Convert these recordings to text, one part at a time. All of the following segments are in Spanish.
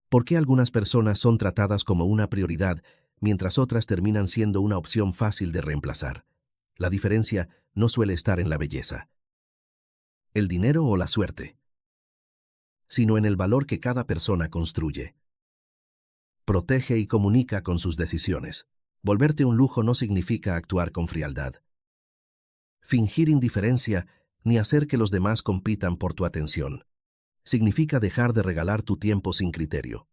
¿Por qué algunas personas son tratadas como una prioridad, mientras otras terminan siendo una opción fácil de reemplazar? La diferencia no suele estar en la belleza, el dinero o la suerte, sino en el valor que cada persona construye. Protege y comunica con sus decisiones. Volverte un lujo no significa actuar con frialdad, fingir indiferencia ni hacer que los demás compitan por tu atención. Significa dejar de regalar tu tiempo sin criterio,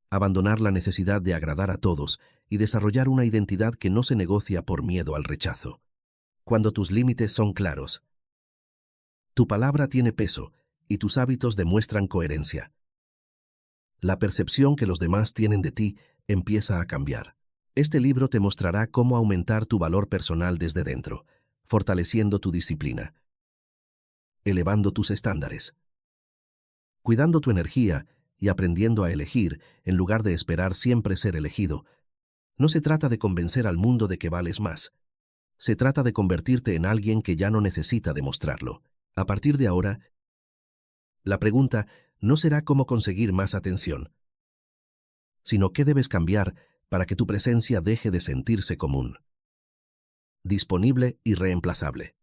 abandonar la necesidad de agradar a todos y desarrollar una identidad que no se negocia por miedo al rechazo. Cuando tus límites son claros, tu palabra tiene peso y tus hábitos demuestran coherencia. La percepción que los demás tienen de ti empieza a cambiar. Este libro te mostrará cómo aumentar tu valor personal desde dentro, fortaleciendo tu disciplina, elevando tus estándares, cuidando tu energía y aprendiendo a elegir en lugar de esperar siempre ser elegido. No se trata de convencer al mundo de que vales más. Se trata de convertirte en alguien que ya no necesita demostrarlo. A partir de ahora, la pregunta no será cómo conseguir más atención, sino qué debes cambiar para que tu presencia deje de sentirse común, disponible y reemplazable.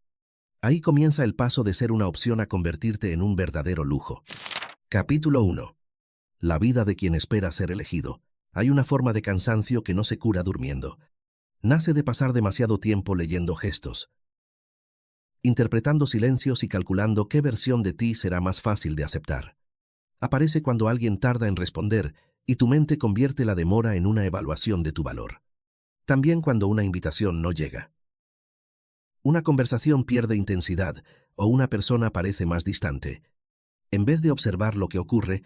Ahí comienza el paso de ser una opción a convertirte en un verdadero lujo. Capítulo 1. La vida de quien espera ser elegido. Hay una forma de cansancio que no se cura durmiendo. Nace de pasar demasiado tiempo leyendo gestos, interpretando silencios y calculando qué versión de ti será más fácil de aceptar. Aparece cuando alguien tarda en responder y tu mente convierte la demora en una evaluación de tu valor. También cuando una invitación no llega. Una conversación pierde intensidad o una persona parece más distante. En vez de observar lo que ocurre,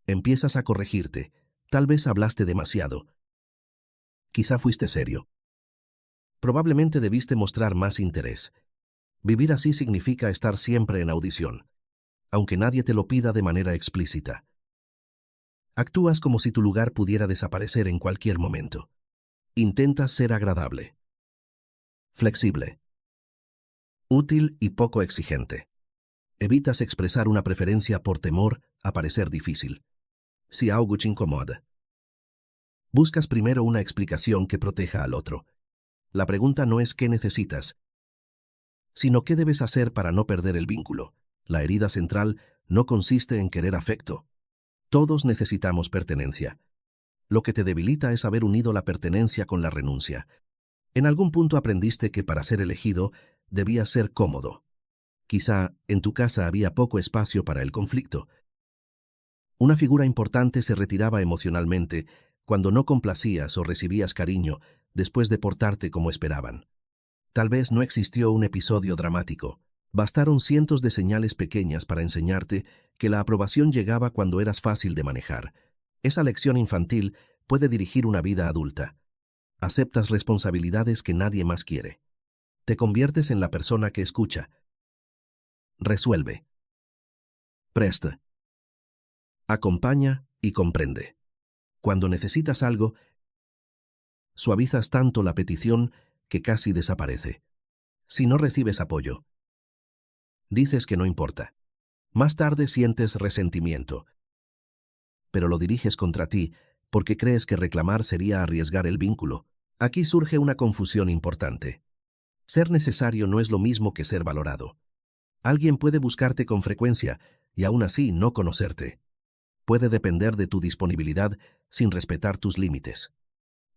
empiezas a corregirte. Tal vez hablaste demasiado. Quizá fuiste serio. Probablemente debiste mostrar más interés. Vivir así significa estar siempre en audición, aunque nadie te lo pida de manera explícita. Actúas como si tu lugar pudiera desaparecer en cualquier momento. Intentas ser agradable, flexible, útil y poco exigente. Evitas expresar una preferencia por temor a parecer difícil. Si algo te incomoda, buscas primero una explicación que proteja al otro. La pregunta no es qué necesitas, sino qué debes hacer para no perder el vínculo. La herida central no consiste en querer afecto. Todos necesitamos pertenencia. Lo que te debilita es haber unido la pertenencia con la renuncia. En algún punto aprendiste que para ser elegido debías ser cómodo. Quizá en tu casa había poco espacio para el conflicto. Una figura importante se retiraba emocionalmente cuando no complacías o recibías cariño después de portarte como esperaban. Tal vez no existió un episodio dramático. Bastaron cientos de señales pequeñas para enseñarte que la aprobación llegaba cuando eras fácil de manejar. Esa lección infantil puede dirigir una vida adulta. Aceptas responsabilidades que nadie más quiere. Te conviertes en la persona que escucha, resuelve, presta, acompaña y comprende. Cuando necesitas algo, suavizas tanto la petición que casi desaparece. Si no recibes apoyo, dices que no importa. Más tarde sientes resentimiento, pero lo diriges contra ti porque crees que reclamar sería arriesgar el vínculo. Aquí surge una confusión importante. Ser necesario no es lo mismo que ser valorado. Alguien puede buscarte con frecuencia y aún así no conocerte. Puede depender de tu disponibilidad sin respetar tus límites.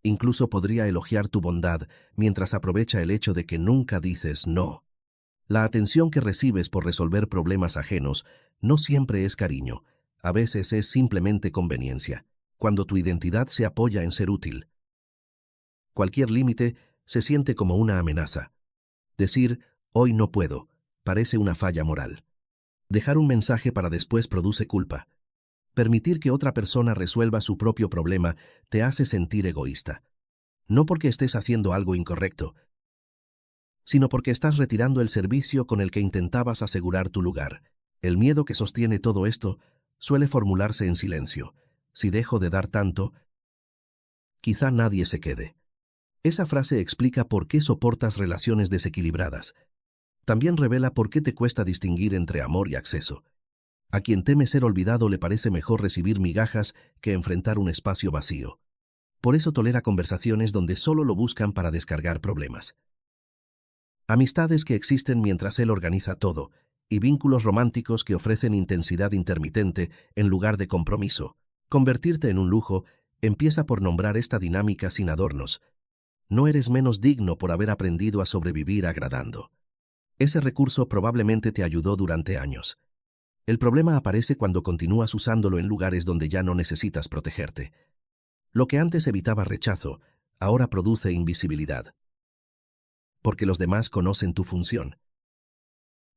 Incluso podría elogiar tu bondad mientras aprovecha el hecho de que nunca dices no. La atención que recibes por resolver problemas ajenos no siempre es cariño, a veces es simplemente conveniencia. Cuando tu identidad se apoya en ser útil, cualquier límite se siente como una amenaza. Decir, hoy no puedo, parece una falla moral. Dejar un mensaje para después produce culpa. Permitir que otra persona resuelva su propio problema te hace sentir egoísta. No porque estés haciendo algo incorrecto, sino porque estás retirando el servicio con el que intentabas asegurar tu lugar. El miedo que sostiene todo esto suele formularse en silencio. Si dejo de dar tanto, quizá nadie se quede. Esa frase explica por qué soportas relaciones desequilibradas. También revela por qué te cuesta distinguir entre amor y acceso. A quien teme ser olvidado le parece mejor recibir migajas que enfrentar un espacio vacío. Por eso tolera conversaciones donde solo lo buscan para descargar problemas. Amistades que existen mientras él organiza todo, y vínculos románticos que ofrecen intensidad intermitente en lugar de compromiso. Convertirte en un lujo empieza por nombrar esta dinámica sin adornos. No eres menos digno por haber aprendido a sobrevivir agradando. Ese recurso probablemente te ayudó durante años. El problema aparece cuando continúas usándolo en lugares donde ya no necesitas protegerte. Lo que antes evitaba rechazo, ahora produce invisibilidad. Porque los demás conocen tu función,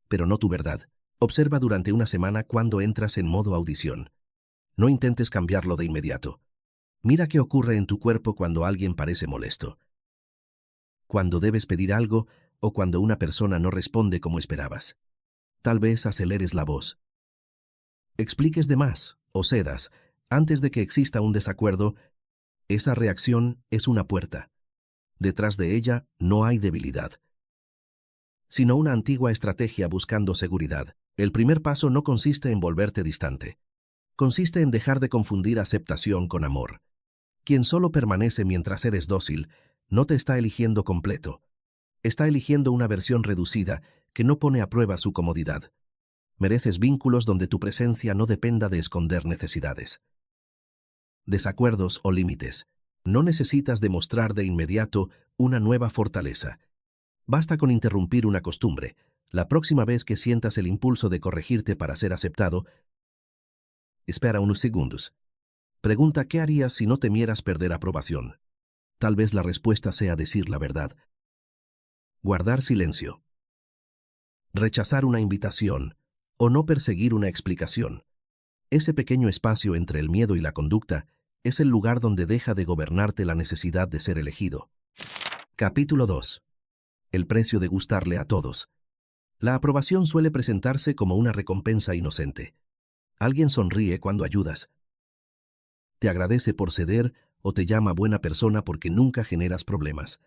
pero no tu verdad. Observa durante una semana cuando entras en modo audición. No intentes cambiarlo de inmediato. Mira qué ocurre en tu cuerpo cuando alguien parece molesto. Cuando debes pedir algo o cuando una persona no responde como esperabas. Tal vez aceleres la voz. Expliques de más o cedas antes de que exista un desacuerdo. Esa reacción es una puerta. Detrás de ella no hay debilidad, sino una antigua estrategia buscando seguridad. El primer paso no consiste en volverte distante. Consiste en dejar de confundir aceptación con amor. Quien solo permanece mientras eres dócil, no te está eligiendo completo. Está eligiendo una versión reducida que no pone a prueba su comodidad. Mereces vínculos donde tu presencia no dependa de esconder necesidades. Desacuerdos o límites. No necesitas demostrar de inmediato una nueva fortaleza. Basta con interrumpir una costumbre. La próxima vez que sientas el impulso de corregirte para ser aceptado, espera unos segundos. Pregunta qué harías si no temieras perder aprobación. Tal vez la respuesta sea decir la verdad. Guardar silencio. Rechazar una invitación o no perseguir una explicación. Ese pequeño espacio entre el miedo y la conducta es el lugar donde deja de gobernarte la necesidad de ser elegido. Capítulo 2. El precio de gustarle a todos. La aprobación suele presentarse como una recompensa inocente. Alguien sonríe cuando ayudas. Te agradece por ceder o te llama buena persona porque nunca generas problemas.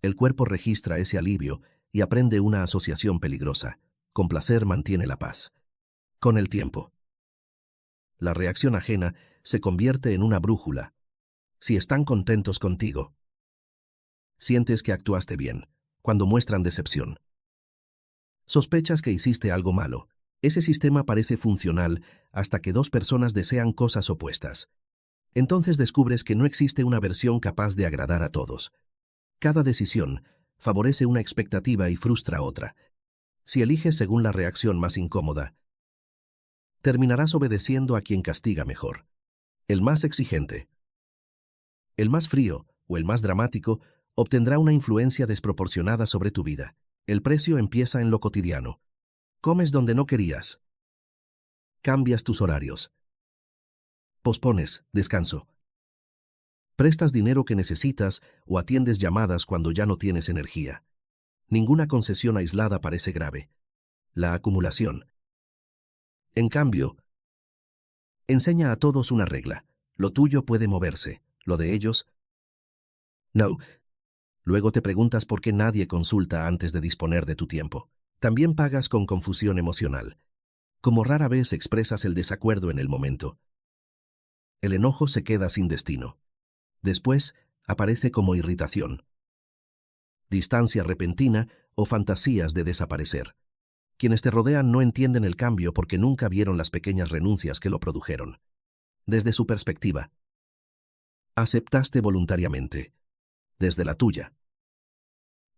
El cuerpo registra ese alivio y aprende una asociación peligrosa. Complacer mantiene la paz. Con el tiempo, la reacción ajena se convierte en una brújula. Si están contentos contigo, sientes que actuaste bien. Cuando muestran decepción, sospechas que hiciste algo malo. Ese sistema parece funcional hasta que dos personas desean cosas opuestas. Entonces descubres que no existe una versión capaz de agradar a todos. Cada decisión favorece una expectativa y frustra otra. Si eliges según la reacción más incómoda, terminarás obedeciendo a quien castiga mejor. El más exigente, el más frío o el más dramático obtendrá una influencia desproporcionada sobre tu vida. El precio empieza en lo cotidiano. Comes donde no querías. Cambias tus horarios. Pospones descanso. Prestas dinero que necesitas o atiendes llamadas cuando ya no tienes energía. Ninguna concesión aislada parece grave. La acumulación, en cambio, enseña a todos una regla. Lo tuyo puede moverse, lo de ellos, no. Luego te preguntas por qué nadie consulta antes de disponer de tu tiempo. También pagas con confusión emocional. Como rara vez expresas el desacuerdo en el momento, el enojo se queda sin destino. Después, aparece como irritación, distancia repentina o fantasías de desaparecer. Quienes te rodean no entienden el cambio porque nunca vieron las pequeñas renuncias que lo produjeron. Desde su perspectiva, aceptaste voluntariamente. Desde la tuya,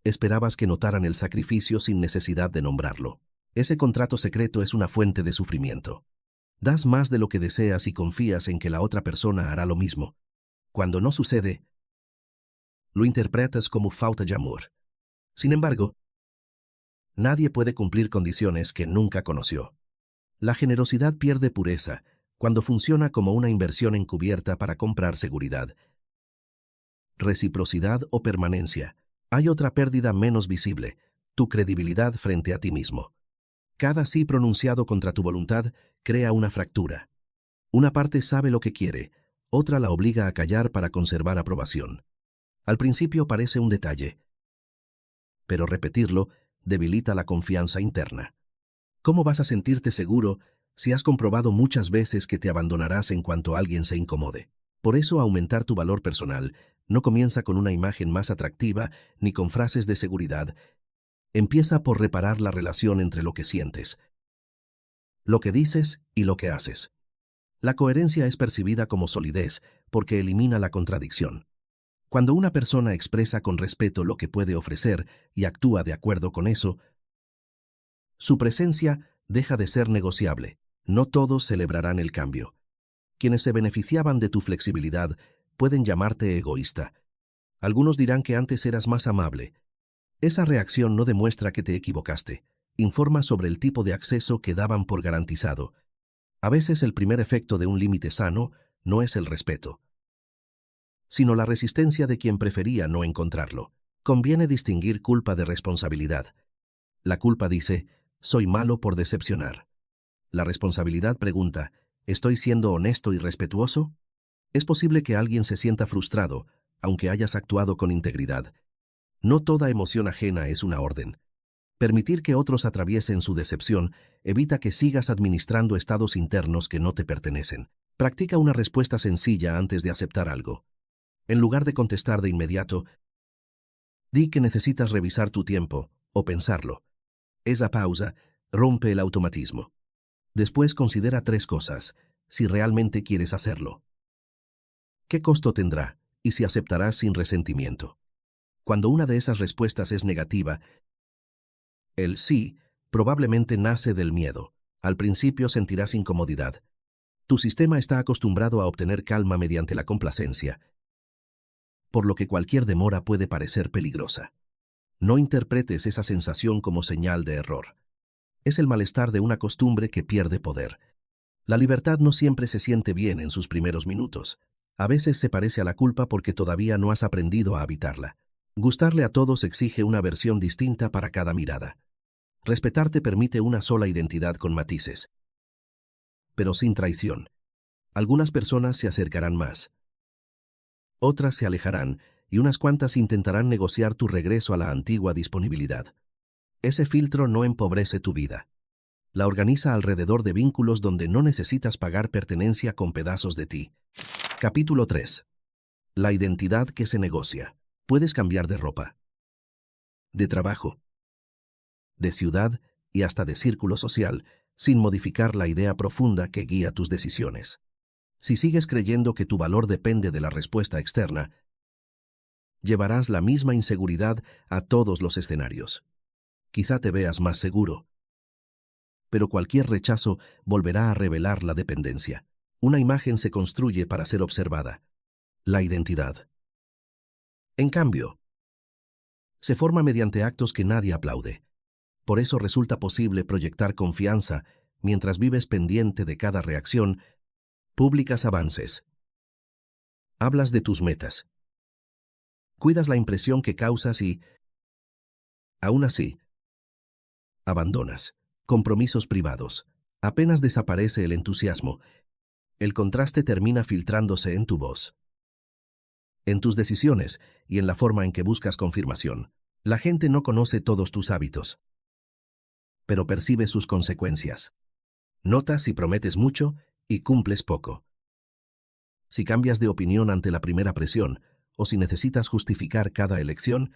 esperabas que notaran el sacrificio sin necesidad de nombrarlo. Ese contrato secreto es una fuente de sufrimiento. Das más de lo que deseas y confías en que la otra persona hará lo mismo. Cuando no sucede, lo interpretas como falta de amor. Sin embargo, nadie puede cumplir condiciones que nunca conoció. La generosidad pierde pureza cuando funciona como una inversión encubierta para comprar seguridad. Reciprocidad o permanencia. Hay otra pérdida menos visible, tu credibilidad frente a ti mismo. Cada sí pronunciado contra tu voluntad crea una fractura. Una parte sabe lo que quiere, otra la obliga a callar para conservar aprobación. Al principio parece un detalle, pero repetirlo debilita la confianza interna. ¿Cómo vas a sentirte seguro Si has comprobado muchas veces que te abandonarás en cuanto alguien se incomode. Por eso aumentar tu valor personal no comienza con una imagen más atractiva ni con frases de seguridad. Empieza por reparar la relación entre lo que sientes, lo que dices y lo que haces. La coherencia es percibida como solidez porque elimina la contradicción. Cuando una persona expresa con respeto lo que puede ofrecer y actúa de acuerdo con eso, su presencia deja de ser negociable. No todos celebrarán el cambio. Quienes se beneficiaban de tu flexibilidad pueden llamarte egoísta. Algunos dirán que antes eras más amable. Esa reacción no demuestra que te equivocaste. Informa sobre el tipo de acceso que daban por garantizado. A veces el primer efecto de un límite sano no es el respeto, sino la resistencia de quien prefería no encontrarlo. Conviene distinguir culpa de responsabilidad. La culpa dice, soy malo por decepcionar. La responsabilidad pregunta, ¿estoy siendo honesto y respetuoso? Es posible que alguien se sienta frustrado, aunque hayas actuado con integridad. No toda emoción ajena es una orden. Permitir que otros atraviesen su decepción evita que sigas administrando estados internos que no te pertenecen. Practica una respuesta sencilla antes de aceptar algo. En lugar de contestar de inmediato, di que necesitas revisar tu tiempo o pensarlo. Esa pausa rompe el automatismo. Después considera 3 cosas, si realmente quieres hacerlo. ¿Qué costo tendrá? Y si aceptarás sin resentimiento. Cuando una de esas respuestas es negativa, el sí probablemente nace del miedo. Al principio sentirás incomodidad. Tu sistema está acostumbrado a obtener calma mediante la complacencia, por lo que cualquier demora puede parecer peligrosa. No interpretes esa sensación como señal de error. Es el malestar de una costumbre que pierde poder. La libertad no siempre se siente bien en sus primeros minutos. A veces se parece a la culpa porque todavía no has aprendido a habitarla. Gustarle a todos exige una versión distinta para cada mirada. Respetarte permite una sola identidad con matices, pero sin traición. Algunas personas se acercarán más, otras se alejarán y unas cuantas intentarán negociar tu regreso a la antigua disponibilidad. Ese filtro no empobrece tu vida. La organiza alrededor de vínculos donde no necesitas pagar pertenencia con pedazos de ti. Capítulo 3. La identidad que se negocia. Puedes cambiar de ropa, de trabajo, de ciudad y hasta de círculo social, sin modificar la idea profunda que guía tus decisiones. Si sigues creyendo que tu valor depende de la respuesta externa, llevarás la misma inseguridad a todos los escenarios. Quizá te veas más seguro, pero cualquier rechazo volverá a revelar la dependencia. Una imagen se construye para ser observada, la identidad. En cambio, se forma mediante actos que nadie aplaude. Por eso resulta posible proyectar confianza mientras vives pendiente de cada reacción, publicas avances, hablas de tus metas, cuidas la impresión que causas y, aún así, abandonas compromisos privados. Apenas desaparece el entusiasmo. El contraste termina filtrándose en tu voz, en tus decisiones y en la forma en que buscas confirmación. La gente no conoce todos tus hábitos, pero percibe sus consecuencias. Nota si prometes mucho y cumples poco. Si cambias de opinión ante la primera presión o si necesitas justificar cada elección.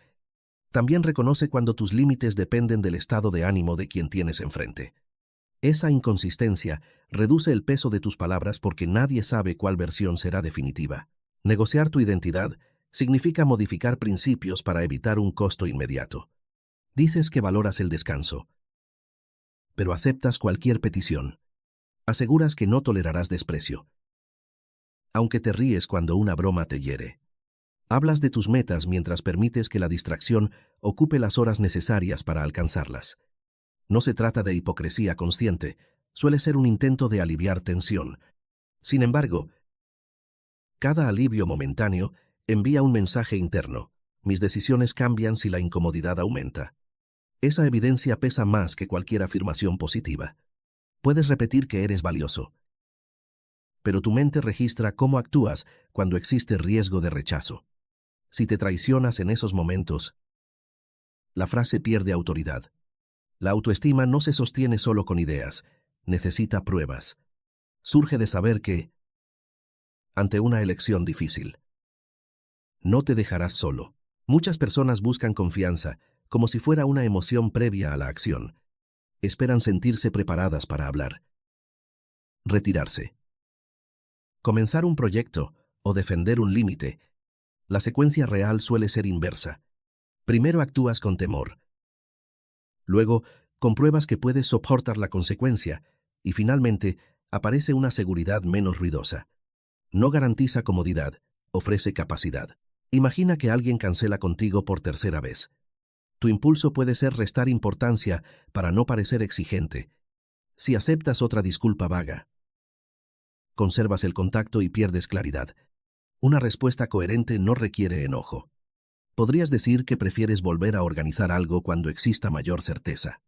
También reconoce cuando tus límites dependen del estado de ánimo de quien tienes enfrente. Esa inconsistencia reduce el peso de tus palabras porque nadie sabe cuál versión será definitiva. Negociar tu identidad significa modificar principios para evitar un costo inmediato. Dices que valoras el descanso, pero aceptas cualquier petición. Aseguras que no tolerarás desprecio, aunque te ríes cuando una broma te hiere. Hablas de tus metas mientras permites que la distracción ocupe las horas necesarias para alcanzarlas. No se trata de hipocresía consciente, suele ser un intento de aliviar tensión. Sin embargo, cada alivio momentáneo envía un mensaje interno. Mis decisiones cambian si la incomodidad aumenta. Esa evidencia pesa más que cualquier afirmación positiva. Puedes repetir que eres valioso, pero tu mente registra cómo actúas cuando existe riesgo de rechazo. Si te traicionas en esos momentos, la frase pierde autoridad. La autoestima no se sostiene solo con ideas, necesita pruebas. Surge de saber que, ante una elección difícil, no te dejarás solo. Muchas personas buscan confianza, como si fuera una emoción previa a la acción. Esperan sentirse preparadas para hablar, retirarse, comenzar un proyecto o defender un límite. La secuencia real suele ser inversa. Primero actúas con temor. Luego, compruebas que puedes soportar la consecuencia. Y finalmente, aparece una seguridad menos ruidosa. No garantiza comodidad, ofrece capacidad. Imagina que alguien cancela contigo por tercera vez. Tu impulso puede ser restar importancia para no parecer exigente. Si aceptas otra disculpa vaga, conservas el contacto y pierdes claridad. Una respuesta coherente no requiere enojo. Podrías decir que prefieres volver a organizar algo cuando exista mayor certeza.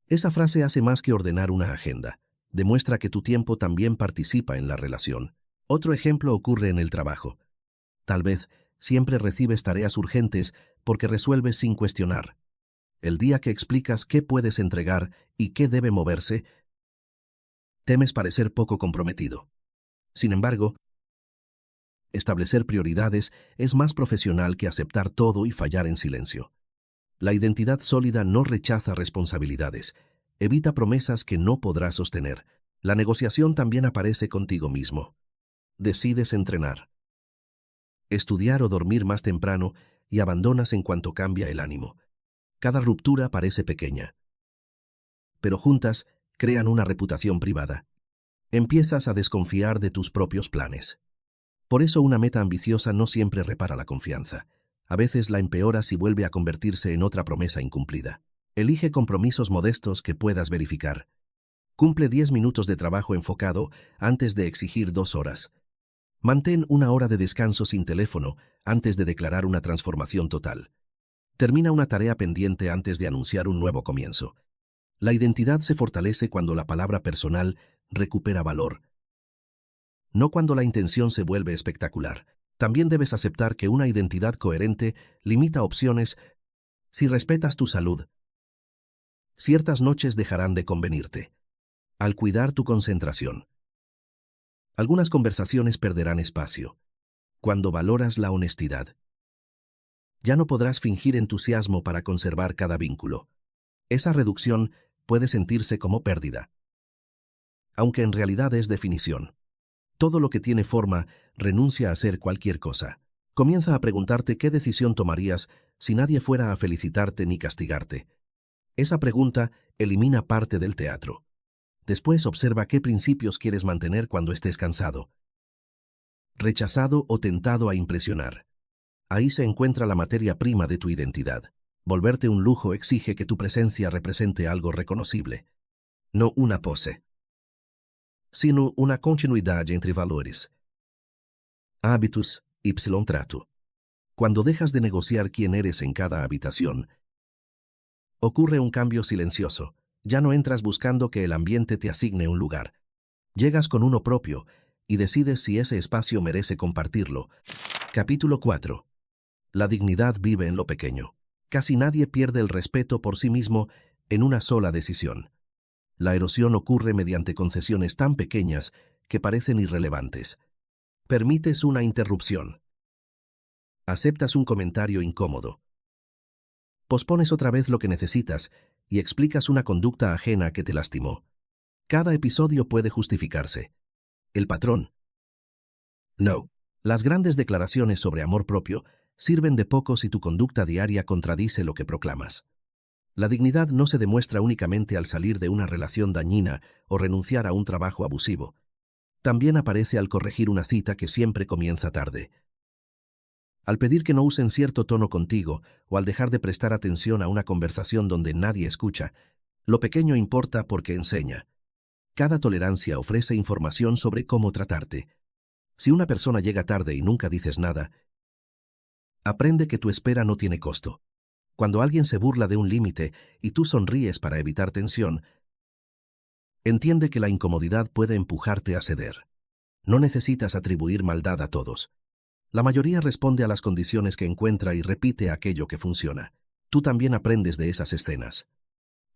Esa frase hace más que ordenar una agenda. Demuestra que tu tiempo también participa en la relación. Otro ejemplo ocurre en el trabajo. Tal vez siempre recibes tareas urgentes porque resuelves sin cuestionar. El día que explicas qué puedes entregar y qué debe moverse, temes parecer poco comprometido. Sin embargo, establecer prioridades es más profesional que aceptar todo y fallar en silencio. La identidad sólida no rechaza responsabilidades, evita promesas que no podrás sostener. La negociación también aparece contigo mismo. Decides entrenar, estudiar o dormir más temprano y abandonas en cuanto cambia el ánimo. Cada ruptura parece pequeña, pero juntas crean una reputación privada. Empiezas a desconfiar de tus propios planes. Por eso una meta ambiciosa no siempre repara la confianza. A veces la empeora si vuelve a convertirse en otra promesa incumplida. Elige compromisos modestos que puedas verificar. Cumple 10 minutos de trabajo enfocado antes de exigir 2 horas. Mantén 1 hora de descanso sin teléfono antes de declarar una transformación total. Termina una tarea pendiente antes de anunciar un nuevo comienzo. La identidad se fortalece cuando la palabra personal recupera valor, no cuando la intención se vuelve espectacular. También debes aceptar que una identidad coherente limita opciones. Si respetas tu salud, ciertas noches dejarán de convenirte. Al cuidar tu concentración, algunas conversaciones perderán espacio. Cuando valoras la honestidad, ya no podrás fingir entusiasmo para conservar cada vínculo. Esa reducción puede sentirse como pérdida, aunque en realidad es definición. Todo lo que tiene forma renuncia a ser cualquier cosa. Comienza a preguntarte qué decisión tomarías si nadie fuera a felicitarte ni castigarte. Esa pregunta elimina parte del teatro. Después observa qué principios quieres mantener cuando estés cansado, rechazado o tentado a impresionar. Ahí se encuentra la materia prima de tu identidad. Volverte un lujo exige que tu presencia represente algo reconocible, no una pose, sino una continuidad entre valores, hábitos y trato. Cuando dejas de negociar quién eres en cada habitación, ocurre un cambio silencioso. Ya no entras buscando que el ambiente te asigne un lugar. Llegas con uno propio y decides si ese espacio merece compartirlo. Capítulo 4. La dignidad vive en lo pequeño. Casi nadie pierde el respeto por sí mismo en una sola decisión. La erosión ocurre mediante concesiones tan pequeñas que parecen irrelevantes. Permites una interrupción. Aceptas un comentario incómodo. Pospones otra vez lo que necesitas y explicas una conducta ajena que te lastimó. Cada episodio puede justificarse. El patrón. No. Las grandes declaraciones sobre amor propio sirven de poco si tu conducta diaria contradice lo que proclamas. La dignidad no se demuestra únicamente al salir de una relación dañina o renunciar a un trabajo abusivo. También aparece al corregir una cita que siempre comienza tarde, al pedir que no usen cierto tono contigo o al dejar de prestar atención a una conversación donde nadie escucha. Lo pequeño importa porque enseña. Cada tolerancia ofrece información sobre cómo tratarte. Si una persona llega tarde y nunca dices nada, aprende que tu espera no tiene costo. Cuando alguien se burla de un límite y tú sonríes para evitar tensión, entiende que la incomodidad puede empujarte a ceder. No necesitas atribuir maldad a todos. La mayoría responde a las condiciones que encuentra y repite aquello que funciona. Tú también aprendes de esas escenas.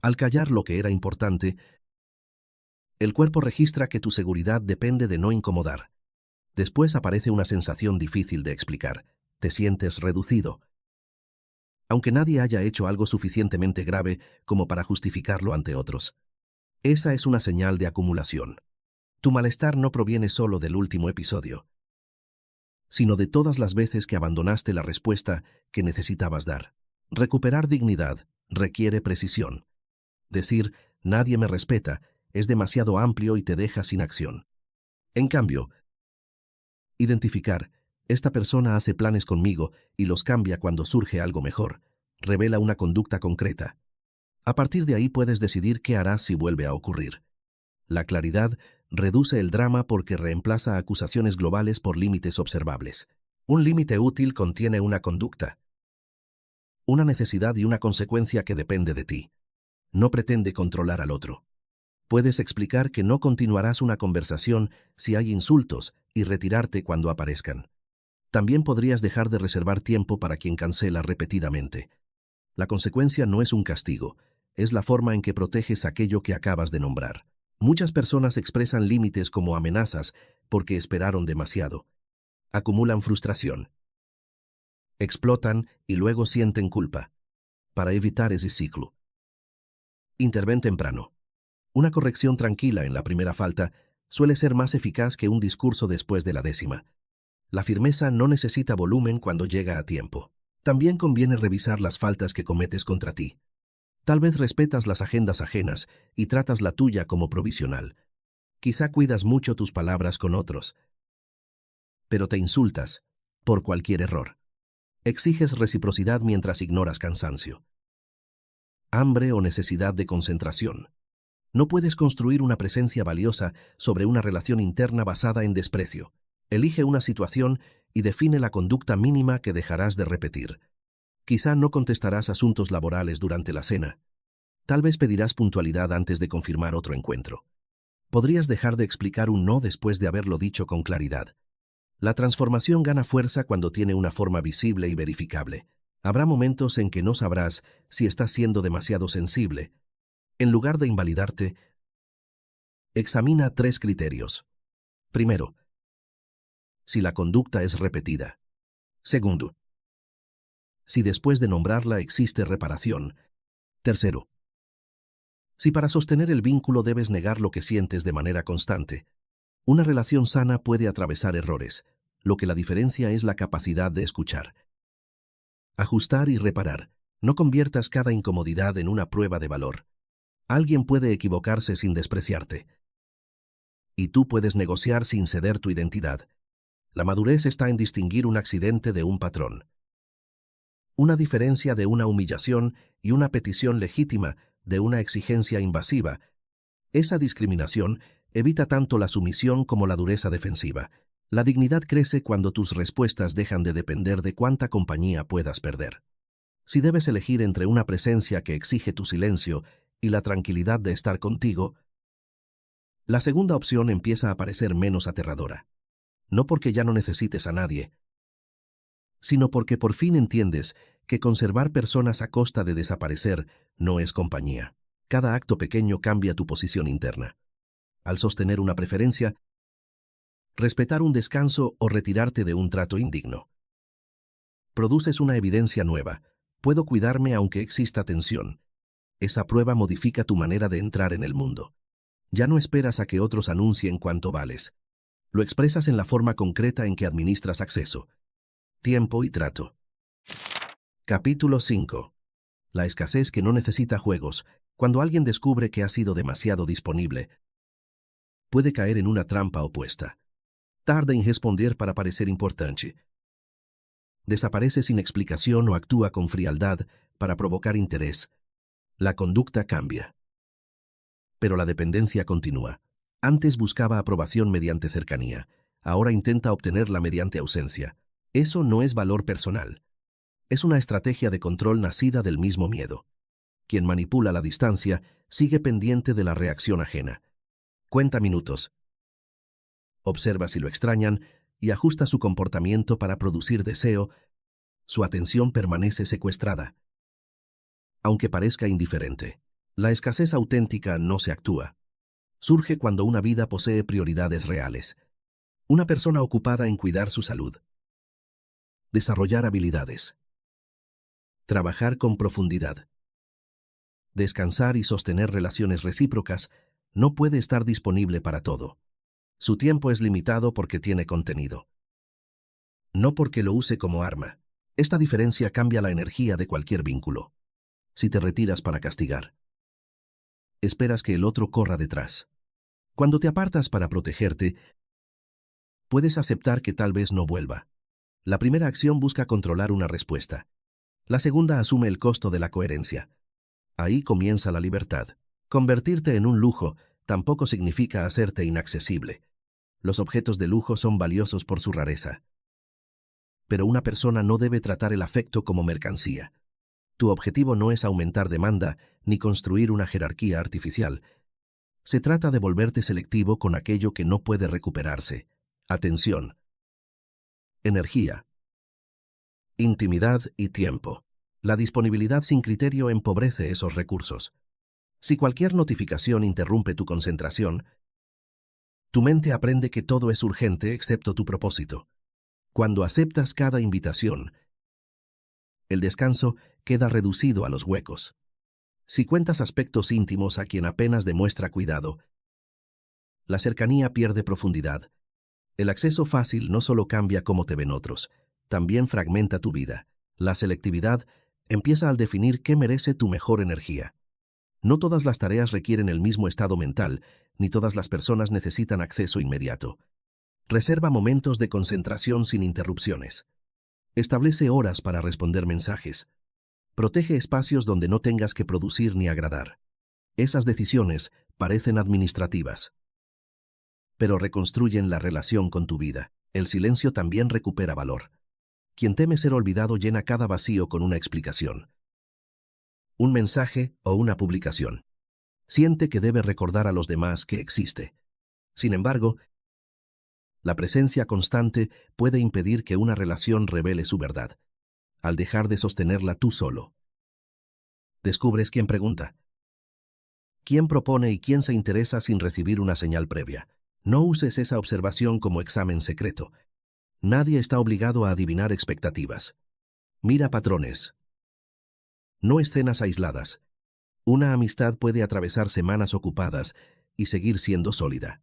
Al callar lo que era importante, El cuerpo registra que tu seguridad depende de no incomodar. Después aparece una sensación difícil de explicar. Te sientes reducido. Aunque nadie haya hecho algo suficientemente grave como para justificarlo ante otros. Esa es una señal de acumulación. Tu malestar no proviene solo del último episodio, sino de todas las veces que abandonaste la respuesta que necesitabas dar. Recuperar dignidad requiere precisión. Decir, nadie me respeta, es demasiado amplio y te deja sin acción. En cambio, identificar, esta persona hace planes conmigo y los cambia cuando surge algo mejor, revela una conducta concreta. A partir de ahí puedes decidir qué harás si vuelve a ocurrir. La claridad reduce el drama porque reemplaza acusaciones globales por límites observables. Un límite útil contiene una conducta, una necesidad y una consecuencia que depende de ti. No pretende controlar al otro. Puedes explicar que no continuarás una conversación si hay insultos y retirarte cuando aparezcan. También podrías dejar de reservar tiempo para quien cancela repetidamente. La consecuencia no es un castigo, es la forma en que proteges aquello que acabas de nombrar. Muchas personas expresan límites como amenazas porque esperaron demasiado. Acumulan frustración. Explotan y luego sienten culpa. Para evitar ese ciclo, interven temprano. Una corrección tranquila en la primera falta suele ser más eficaz que un discurso después de la 10ª. La firmeza no necesita volumen cuando llega a tiempo. También conviene revisar las faltas que cometes contra ti. Tal vez respetas las agendas ajenas y tratas la tuya como provisional. Quizá cuidas mucho tus palabras con otros, pero te insultas por cualquier error. Exiges reciprocidad mientras ignoras cansancio, hambre o necesidad de concentración. No puedes construir una presencia valiosa sobre una relación interna basada en desprecio. Elige una situación y define la conducta mínima que dejarás de repetir. Quizá no contestarás asuntos laborales durante la cena. Tal vez pedirás puntualidad antes de confirmar otro encuentro. Podrías dejar de explicar un no después de haberlo dicho con claridad. La transformación gana fuerza cuando tiene una forma visible y verificable. Habrá momentos en que no sabrás si estás siendo demasiado sensible. En lugar de invalidarte, examina 3 criterios. Primero, si la conducta es repetida. Segundo, si después de nombrarla existe reparación. Tercero, si para sostener el vínculo debes negar lo que sientes de manera constante. Una relación sana puede atravesar errores. Lo que la diferencia es la capacidad de escuchar. Ajustar y reparar. No conviertas cada incomodidad en una prueba de valor. Alguien puede equivocarse sin despreciarte. Y tú puedes negociar sin ceder tu identidad. La madurez está en distinguir un accidente de un patrón. Una diferencia de una humillación y una petición legítima de una exigencia invasiva. Esa discriminación evita tanto la sumisión como la dureza defensiva. La dignidad crece cuando tus respuestas dejan de depender de cuánta compañía puedas perder. Si debes elegir entre una presencia que exige tu silencio y la tranquilidad de estar contigo, la segunda opción empieza a parecer menos aterradora. No porque ya no necesites a nadie, sino porque por fin entiendes que conservar personas a costa de desaparecer no es compañía. Cada acto pequeño cambia tu posición interna. Al sostener una preferencia, respetar un descanso o retirarte de un trato indigno. Produces una evidencia nueva. Puedo cuidarme aunque exista tensión. Esa prueba modifica tu manera de entrar en el mundo. Ya no esperas a que otros anuncien cuánto vales. Lo expresas en la forma concreta en que administras acceso, tiempo y trato. Capítulo 5. La escasez que no necesita juegos. Cuando alguien descubre que ha sido demasiado disponible, puede caer en una trampa opuesta. Tarda en responder para parecer importante. Desaparece sin explicación o actúa con frialdad para provocar interés. La conducta cambia. Pero la dependencia continúa. Antes buscaba aprobación mediante cercanía. Ahora intenta obtenerla mediante ausencia. Eso no es valor personal. Es una estrategia de control nacida del mismo miedo. Quien manipula la distancia sigue pendiente de la reacción ajena. Cuenta minutos. Observa si lo extrañan y ajusta su comportamiento para producir deseo. Su atención permanece secuestrada. Aunque parezca indiferente, la escasez auténtica no se actúa. Surge cuando una vida posee prioridades reales. Una persona ocupada en cuidar su salud, desarrollar habilidades, trabajar con profundidad, descansar y sostener relaciones recíprocas, no puede estar disponible para todo. Su tiempo es limitado porque tiene contenido, no porque lo use como arma. Esta diferencia cambia la energía de cualquier vínculo. Si te retiras para castigar, esperas que el otro corra detrás. Cuando te apartas para protegerte, puedes aceptar que tal vez no vuelva. La primera acción busca controlar una respuesta. La segunda asume el costo de la coherencia. Ahí comienza la libertad. Convertirte en un lujo tampoco significa hacerte inaccesible. Los objetos de lujo son valiosos por su rareza. Pero una persona no debe tratar el afecto como mercancía. Tu objetivo no es aumentar demanda ni construir una jerarquía artificial. Se trata de volverte selectivo con aquello que no puede recuperarse. Atención, energía, intimidad y tiempo. La disponibilidad sin criterio empobrece esos recursos. Si cualquier notificación interrumpe tu concentración, tu mente aprende que todo es urgente excepto tu propósito. Cuando aceptas cada invitación, el descanso queda reducido a los huecos. Si cuentas aspectos íntimos a quien apenas demuestra cuidado, la cercanía pierde profundidad. El acceso fácil no solo cambia cómo te ven otros, también fragmenta tu vida. La selectividad empieza al definir qué merece tu mejor energía. No todas las tareas requieren el mismo estado mental, ni todas las personas necesitan acceso inmediato. Reserva momentos de concentración sin interrupciones. Establece horas para responder mensajes. Protege espacios donde no tengas que producir ni agradar. Esas decisiones parecen administrativas, pero reconstruyen la relación con tu vida. El silencio también recupera valor. Quien teme ser olvidado llena cada vacío con una explicación, un mensaje o una publicación. Siente que debe recordar a los demás que existe. Sin embargo, la presencia constante puede impedir que una relación revele su verdad, al dejar de sostenerla tú solo. Descubres quién pregunta, quién propone y quién se interesa sin recibir una señal previa. No uses esa observación como examen secreto. Nadie está obligado a adivinar expectativas. Mira patrones, no escenas aisladas. Una amistad puede atravesar semanas ocupadas y seguir siendo sólida.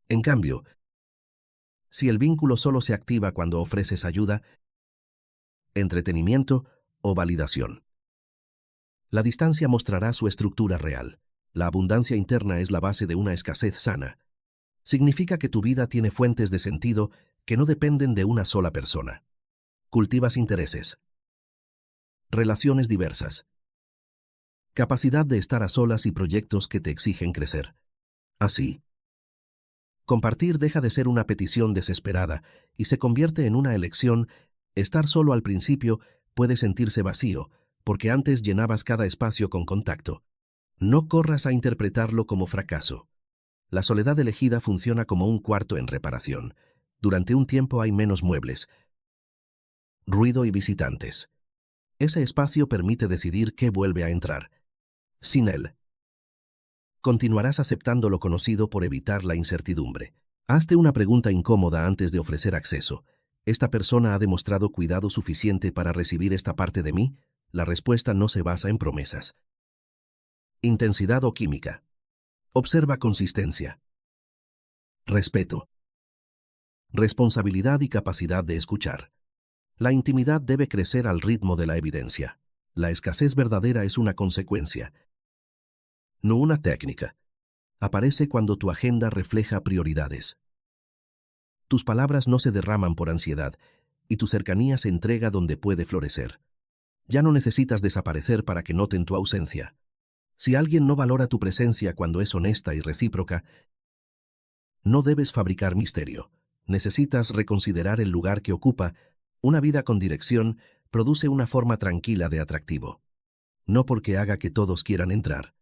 En cambio, si el vínculo solo se activa cuando ofreces ayuda, entretenimiento o validación, la distancia mostrará su estructura real. La abundancia interna es la base de una escasez sana. Significa que tu vida tiene fuentes de sentido que no dependen de una sola persona. Cultivas intereses, relaciones diversas, capacidad de estar a solas y proyectos que te exigen crecer. Así, compartir deja de ser una petición desesperada y se convierte en una elección. Estar solo al principio puede sentirse vacío, porque antes llenabas cada espacio con contacto. No corras a interpretarlo como fracaso. La soledad elegida funciona como un cuarto en reparación. Durante un tiempo hay menos muebles, ruido y visitantes. Ese espacio permite decidir qué vuelve a entrar. Sin él, continuarás aceptando lo conocido por evitar la incertidumbre. Hazte una pregunta incómoda antes de ofrecer acceso. ¿Esta persona ha demostrado cuidado suficiente para recibir esta parte de mí? La respuesta no se basa en promesas. Intensidad o química. Observa consistencia, respeto, responsabilidad y capacidad de escuchar. La intimidad debe crecer al ritmo de la evidencia. La escasez verdadera es una consecuencia, no una técnica. Aparece cuando tu agenda refleja prioridades. Tus palabras no se derraman por ansiedad y tu cercanía se entrega donde puede florecer. Ya no necesitas desaparecer para que noten tu ausencia. Si alguien no valora tu presencia cuando es honesta y recíproca, no debes fabricar misterio. Necesitas reconsiderar el lugar que ocupa. Una vida con dirección produce una forma tranquila de atractivo. No porque haga que todos quieran entrar,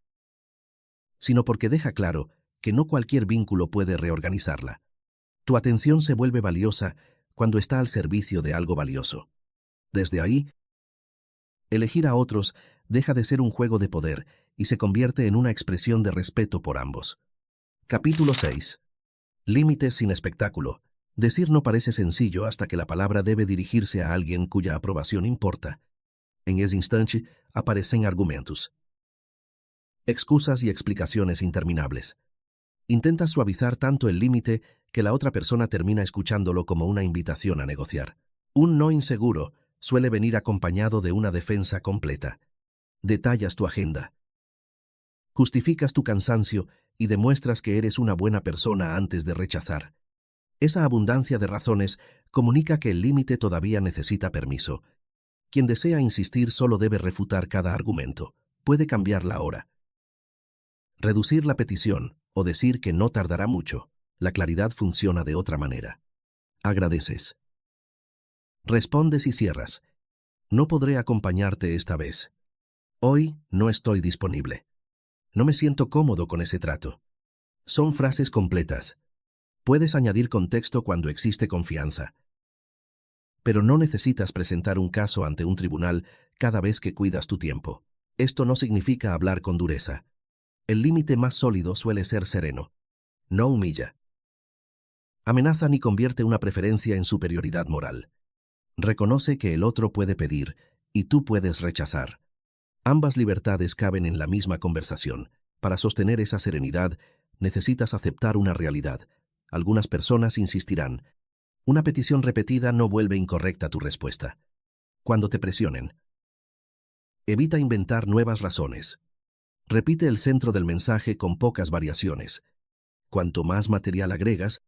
sino porque deja claro que no cualquier vínculo puede reorganizarla. Tu atención se vuelve valiosa cuando está al servicio de algo valioso. Desde ahí, elegir a otros deja de ser un juego de poder y se convierte en una expresión de respeto por ambos. Capítulo 6. Límites sin espectáculo. Decir no parece sencillo hasta que la palabra debe dirigirse a alguien cuya aprobación importa. En ese instante, aparecen argumentos, excusas y explicaciones interminables. Intentas suavizar tanto el límite que la otra persona termina escuchándolo como una invitación a negociar. Un no inseguro suele venir acompañado de una defensa completa. Detallas tu agenda. Justificas tu cansancio y demuestras que eres una buena persona antes de rechazar. Esa abundancia de razones comunica que el límite todavía necesita permiso. Quien desea insistir solo debe refutar cada argumento. Puede cambiar la hora, reducir la petición o decir que no tardará mucho. La claridad funciona de otra manera. Agradeces. Respondes y cierras. No podré acompañarte esta vez. Hoy no estoy disponible. No me siento cómodo con ese trato. Son frases completas. Puedes añadir contexto cuando existe confianza. Pero no necesitas presentar un caso ante un tribunal cada vez que cuidas tu tiempo. Esto no significa hablar con dureza. El límite más sólido suele ser sereno. No humilla. Amenaza ni convierte una preferencia en superioridad moral. Reconoce que el otro puede pedir y tú puedes rechazar. Ambas libertades caben en la misma conversación. Para sostener esa serenidad, necesitas aceptar una realidad. Algunas personas insistirán. Una petición repetida no vuelve incorrecta tu respuesta. Cuando te presionen, evita inventar nuevas razones. Repite el centro del mensaje con pocas variaciones. Cuanto más material agregas,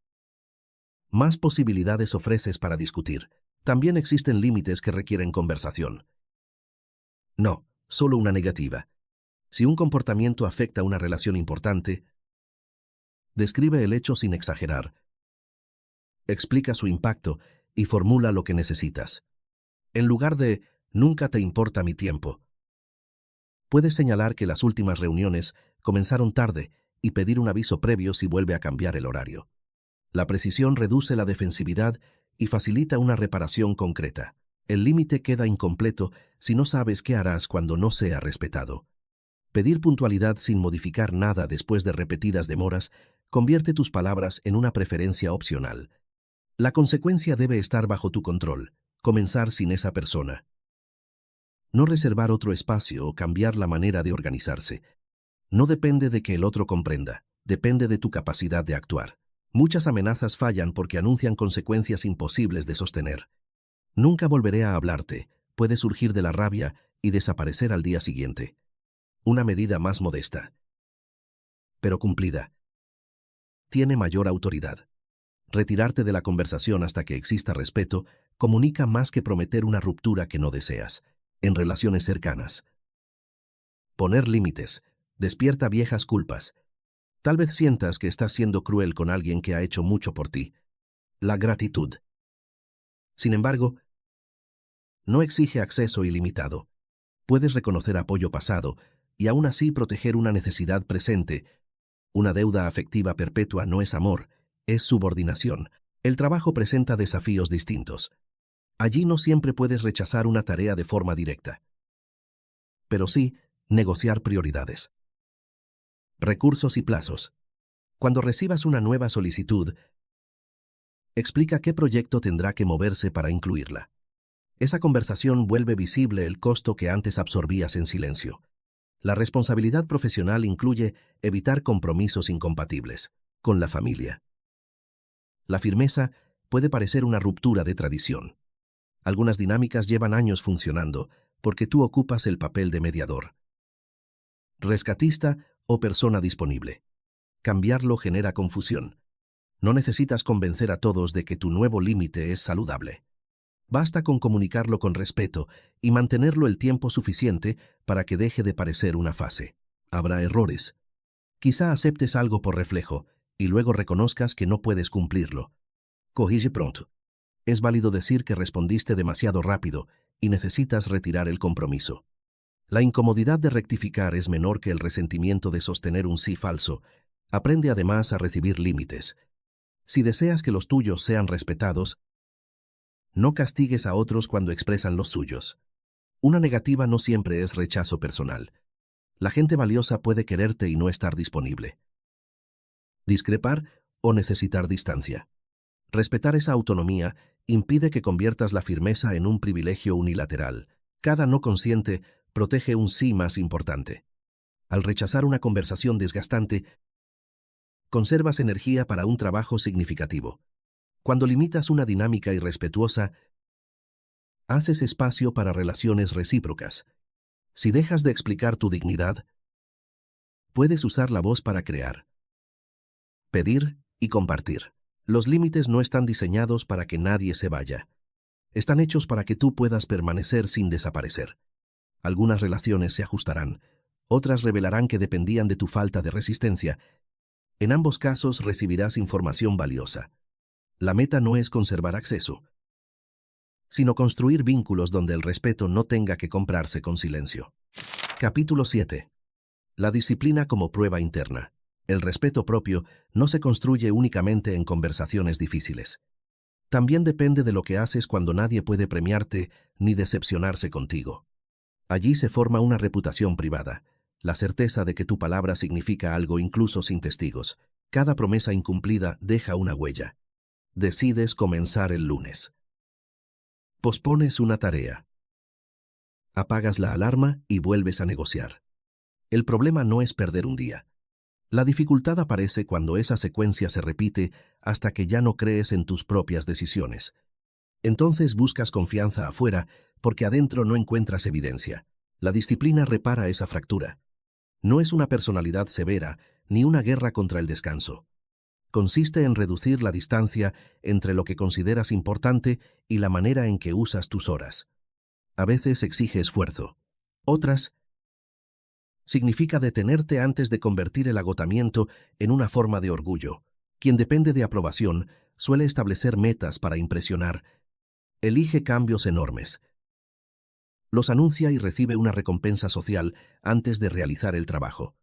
más posibilidades ofreces para discutir. También existen límites que requieren conversación. No, solo una negativa. Si un comportamiento afecta una relación importante, describe el hecho sin exagerar. Explica su impacto y formula lo que necesitas. En lugar de «nunca te importa mi tiempo», puedes señalar que las últimas reuniones comenzaron tarde y pedir un aviso previo si vuelve a cambiar el horario. La precisión reduce la defensividad y facilita una reparación concreta. El límite queda incompleto si no sabes qué harás cuando no sea respetado. Pedir puntualidad sin modificar nada después de repetidas demoras convierte tus palabras en una preferencia opcional. La consecuencia debe estar bajo tu control. Comenzar sin esa persona. No reservar otro espacio o cambiar la manera de organizarse. No depende de que el otro comprenda, depende de tu capacidad de actuar. Muchas amenazas fallan porque anuncian consecuencias imposibles de sostener. Nunca volveré a hablarte, puede surgir de la rabia y desaparecer al día siguiente. Una medida más modesta, pero cumplida, tiene mayor autoridad. Retirarte de la conversación hasta que exista respeto comunica más que prometer una ruptura que no deseas. En relaciones cercanas, poner límites despierta viejas culpas. Tal vez sientas que estás siendo cruel con alguien que ha hecho mucho por ti. La gratitud, sin embargo, no exige acceso ilimitado. Puedes reconocer apoyo pasado y aún así proteger una necesidad presente. Una deuda afectiva perpetua no es amor, es subordinación. El trabajo presenta desafíos distintos. Allí no siempre puedes rechazar una tarea de forma directa, pero sí negociar prioridades, recursos y plazos. Cuando recibas una nueva solicitud, explica qué proyecto tendrá que moverse para incluirla. Esa conversación vuelve visible el costo que antes absorbías en silencio. La responsabilidad profesional incluye evitar compromisos incompatibles con la familia. La firmeza puede parecer una ruptura de tradición. Algunas dinámicas llevan años funcionando porque tú ocupas el papel de mediador, rescatista o persona disponible. Cambiarlo genera confusión. No necesitas convencer a todos de que tu nuevo límite es saludable. Basta con comunicarlo con respeto y mantenerlo el tiempo suficiente para que deje de parecer una fase. Habrá errores. Quizá aceptes algo por reflejo y luego reconozcas que no puedes cumplirlo. Corrige pronto. Es válido decir que respondiste demasiado rápido y necesitas retirar el compromiso. La incomodidad de rectificar es menor que el resentimiento de sostener un sí falso. Aprende además a recibir límites. Si deseas que los tuyos sean respetados, no castigues a otros cuando expresan los suyos. Una negativa no siempre es rechazo personal. La gente valiosa puede quererte y no estar disponible. discrepar o necesitar distancia. Respetar esa autonomía impide que conviertas la firmeza en un privilegio unilateral. Cada no consciente protege un sí más importante. Al rechazar una conversación desgastante, conservas energía para un trabajo significativo. Cuando limitas una dinámica irrespetuosa, haces espacio para relaciones recíprocas. Si dejas de explicar tu dignidad, puedes usar la voz para crear, pedir y compartir. Los límites no están diseñados para que nadie se vaya. Están hechos para que tú puedas permanecer sin desaparecer. Algunas relaciones se ajustarán, otras revelarán que dependían de tu falta de resistencia. En ambos casos recibirás información valiosa. La meta no es conservar acceso, sino construir vínculos donde el respeto no tenga que comprarse con silencio. Capítulo 7. La disciplina como prueba interna. El respeto propio no se construye únicamente en conversaciones difíciles. También depende de lo que haces cuando nadie puede premiarte ni decepcionarse contigo. Allí se forma una reputación privada, la certeza de que tu palabra significa algo incluso sin testigos. Cada promesa incumplida deja una huella. Decides comenzar el lunes. Pospones una tarea. Apagas la alarma y vuelves a negociar. El problema no es perder un día. La dificultad aparece cuando esa secuencia se repite hasta que ya no crees en tus propias decisiones. Entonces buscas confianza afuera porque adentro no encuentras evidencia. La disciplina repara esa fractura. No es una personalidad severa ni una guerra contra el descanso. Consiste en reducir la distancia entre lo que consideras importante y la manera en que usas tus horas. A veces exige esfuerzo. Otras significa detenerte antes de convertir el agotamiento en una forma de orgullo. Quien depende de aprobación suele establecer metas para impresionar. Elige cambios enormes. Los anuncia y recibe una recompensa social antes de realizar el trabajo.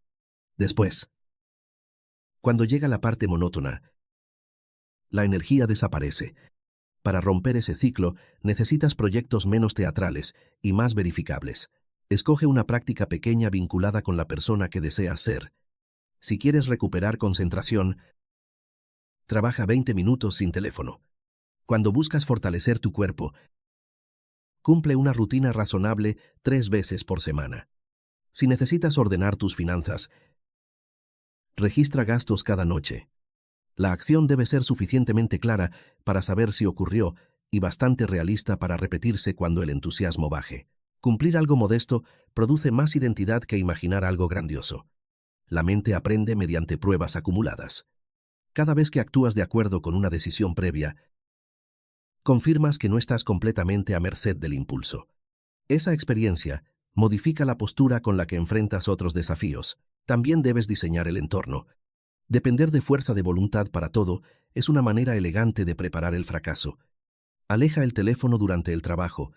Después, cuando llega la parte monótona, la energía desaparece. Para romper ese ciclo, necesitas proyectos menos teatrales y más verificables. Escoge una práctica pequeña vinculada con la persona que deseas ser. Si quieres recuperar concentración, trabaja 20 minutos sin teléfono. Cuando buscas fortalecer tu cuerpo, cumple una rutina razonable 3 veces por semana. Si necesitas ordenar tus finanzas, registra gastos cada noche. La acción debe ser suficientemente clara para saber si ocurrió y bastante realista para repetirse cuando el entusiasmo baje. Cumplir algo modesto produce más identidad que imaginar algo grandioso. La mente aprende mediante pruebas acumuladas. Cada vez que actúas de acuerdo con una decisión previa, confirmas que no estás completamente a merced del impulso. Esa experiencia modifica la postura con la que enfrentas otros desafíos. También debes diseñar el entorno. Depender de fuerza de voluntad para todo es una manera elegante de preparar el fracaso. Aleja el teléfono durante el trabajo.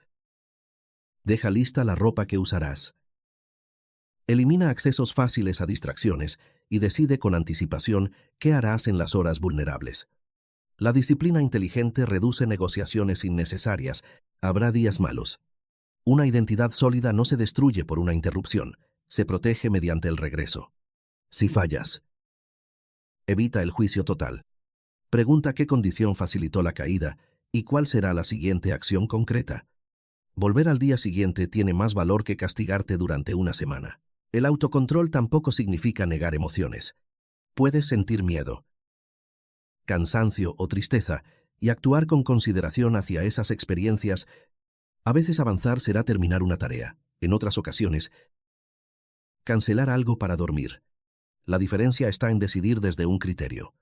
Deja lista la ropa que usarás. Elimina accesos fáciles a distracciones y decide con anticipación qué harás en las horas vulnerables. La disciplina inteligente reduce negociaciones innecesarias. Habrá días malos. Una identidad sólida no se destruye por una interrupción, se protege mediante el regreso. Si fallas, evita el juicio total. Pregunta qué condición facilitó la caída y cuál será la siguiente acción concreta. Volver al día siguiente tiene más valor que castigarte durante una semana. El autocontrol tampoco significa negar emociones. Puedes sentir miedo, cansancio o tristeza y actuar con consideración hacia esas experiencias. A veces avanzar será terminar una tarea. En otras ocasiones, cancelar algo para dormir. La diferencia está en decidir desde un criterio.